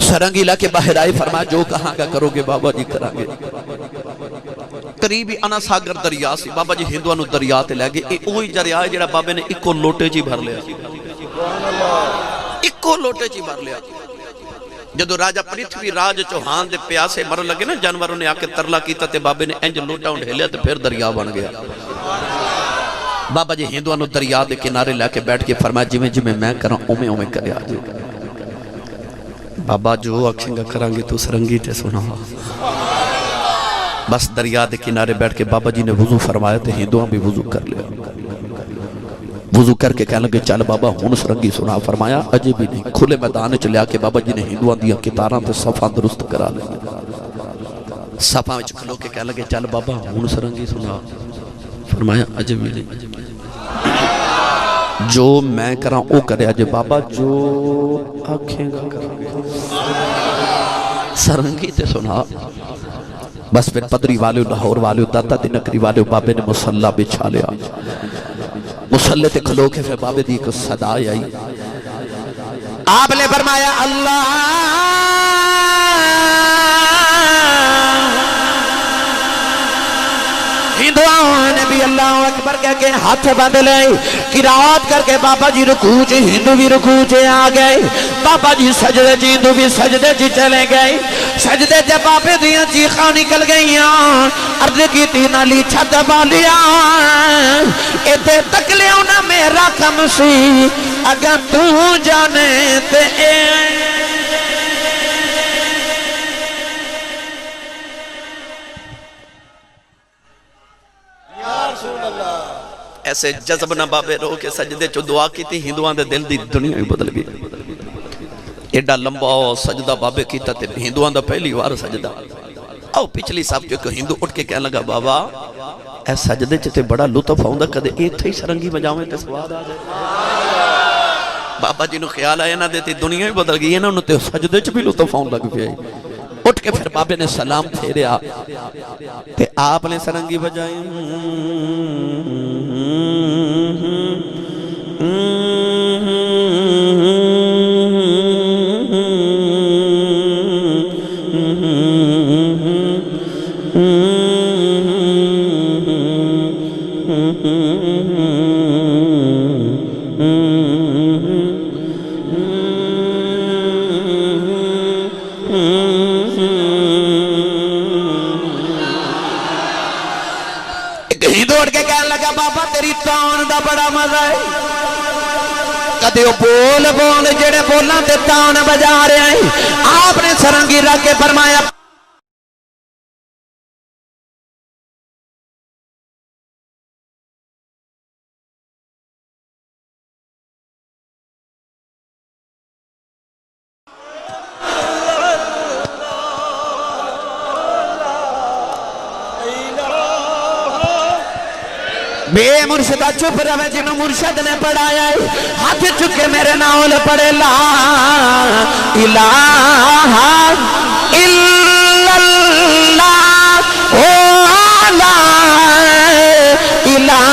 سرنگی لا کے باہر آئے، فرمایا جو کہاں گا کرو گے بابا جی کریں گے۔ قریبی انا ساگر دریا سی، بابا جی ہندوانو دریا تے لے گئے۔ اے اوہی دریا ہے جڑا بابے نے اکو لوٹے چی بھر لیا، اکو لوٹے چی بھر لیا۔ جدو راجہ پرتھوی راج چوہان دے پیاسے مر لگے نا، جانوروں نے آکے ترلا کیتا تے بابے نے انج لوٹا انڈ ہلیا تے پھر دریا بن گیا۔ بابا جی ہندوانو دریا دے کنارے لے کے بیٹھ کے فرمایا جمیں جمیں میں کراں اومیں اومیں کرے آجے۔ بابا جو آکھیں گا کریں گے تو سرنگی تے سنا۔ بس دریا دے کنارے بیٹھ کے بابا جی نے وضو فرمایا تے ہندوان بھی وضو کر لیا۔ وضو کر کے کہنے لگے چل بابا ہون سرنگی سنا، فرمایا اجے بھی نہیں۔ کھلے میدان چلے آکے بابا جی نے ہندوان دیا کتاراں تے صفحہ درست کرا لیا۔ صفحہ وچ کھلو کے کہنے لگے چل بابا ہون سرنگی سنا، فرمایا اجے بھی نہیں۔ جو میں کراں او کرے اجے بابا جو آکھیں گا کریں گے، سرنگی تے سنا۔ بس پھر پدری والے لاہور والے داتا دی نگری والے بابے نے مسلح بچھا لیا۔ مسلح تے کھلو کے پھر بابے دی ایک صدا آئی، آپ نے فرمایا اللہ ہندوان نے بھی اللہ اکبر کہہ کے ہاتھ بند لے، قرات کر کے بابا جی رکوع چ، ہندو بھی رکوع چ آ گئے۔ بابا جی سجدے چ، ہندو بھی سجدے چ چلے گئے۔ سجدے چ بابے دیاں چیخاں نکل گئیاں، عرض کیتی نالی چھت بالیا ایتے تک لیاؤ نہ میرا کم سی، اگر تو جانے تے ایسے جذب نہ بابے رو کے سجدے چو دعا کی تھی، ہندوان دے دل دی دنیا ہی بدل گئی۔ ایڈا لمبا سجدہ بابے کیتا تے ہندوان دا پہلی وار سجدہ۔ آؤ پچھلی صاحب جو کہ ہندو اٹھ کے کہنے لگا بابا اے سجدے چتے بڑا لطف آؤں دا کدے ایتھے ہی سرنگی بجاویں تے سواد آ جائے۔ بابا جی نو خیال آیا نہ دیتی دنیا ہی بدل گئی ہے نا، انہوں تے سجدے چ بھی لطف آؤں لگ پیا۔ اٹھ کے پھر بابے نے سلام پھیریا تے آپ نے سرنگی بجائی۔ دوڑ کے کہنے لگا بابا تیری تان دا بڑا مزہ ہے کدے وہ بول بول جڑے بولاں تے تان بجا رہے ہیں آپ نے سرنگی رکھ کے فرمایا بے مرشدہ چپ رہے جنہوں مرشد نے پڑھایا ہے ہاتھ چکے میرے ناول پڑھے لا الہ الا اللہ لا الہ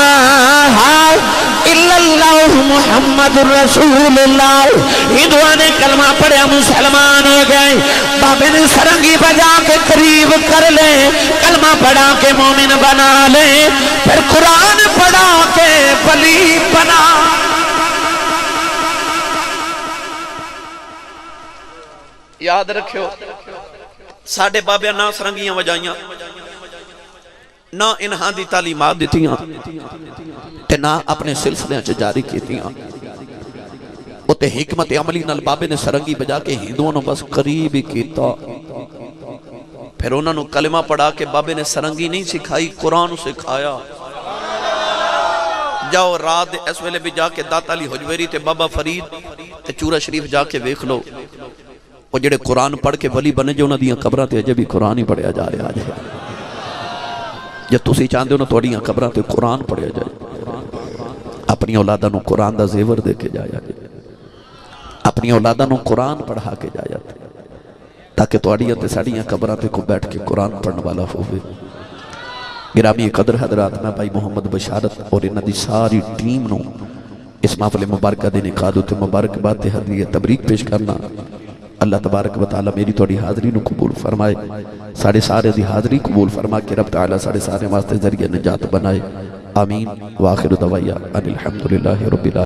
الا اللہ محمد رسول اللہ ہندوہ نے کلمہ پڑھے مسلمان ہو گئے بابے نے سرنگی بجا کے قریب کر لے کلمہ پڑھا کے مومن بنا لے پھر قرآن پڑھا کے ولی بنا یاد رکھو ساڑھے بابے نہ سرنگیاں وجائیاں نہ انہاں دی تعلیمات دیتیاں تے نہ اپنے سلسلے جاری کیتیاں وہ تے حکمت عملی نال بابے نے سرنگی بجا کے ہندوؤں نے بس قریب ہی کیتا پھر انہوں نے کلمہ پڑھا کے بابے نے سرنگی نہیں سکھائی قرآن سکھایا جاؤ رات اس ویلے بھی جا کے داتا علی حجویری تے بابا فرید تے چورہ شریف جا کے ویکھ لو وہ جڑے قرآن پڑھ کے ولی بنے جو انہوں دیاں قبرہ تے جب بھی قرآن ہی پڑھیا جا رہا ہے جب تسی چاہتے ہو نا توڑیاں قبرہ تے قرآن پڑھیا جائے اپنی اولادہ نو قرآن دا زیور دے کے جایا جائے اپنی اولادہ نو قرآن پڑھا کے جایا تاکہ توڑیاں تے ساڑیاں قبرہ تے کو بیٹھ کے قرآن پڑھنے والا ہوئے گرامی قدر حضرات میں بھائی محمد بشارت اور انہاں دی ساری ٹیم نو اس محفل مبارکہ دینے قادو تے مبارک بات تے حضریہ تبریک پیش کرنا اللہ تبارک و تعالی میری توڑی حاضری نو قبول فرمائے ساڑھے سارے دی حاضری قبول فرما کے رب تعالی ساڑھے سارے واسطے ذریعہ نجات بنائے آمین وآخر دعویہ ان الحمدللہ رب العالمین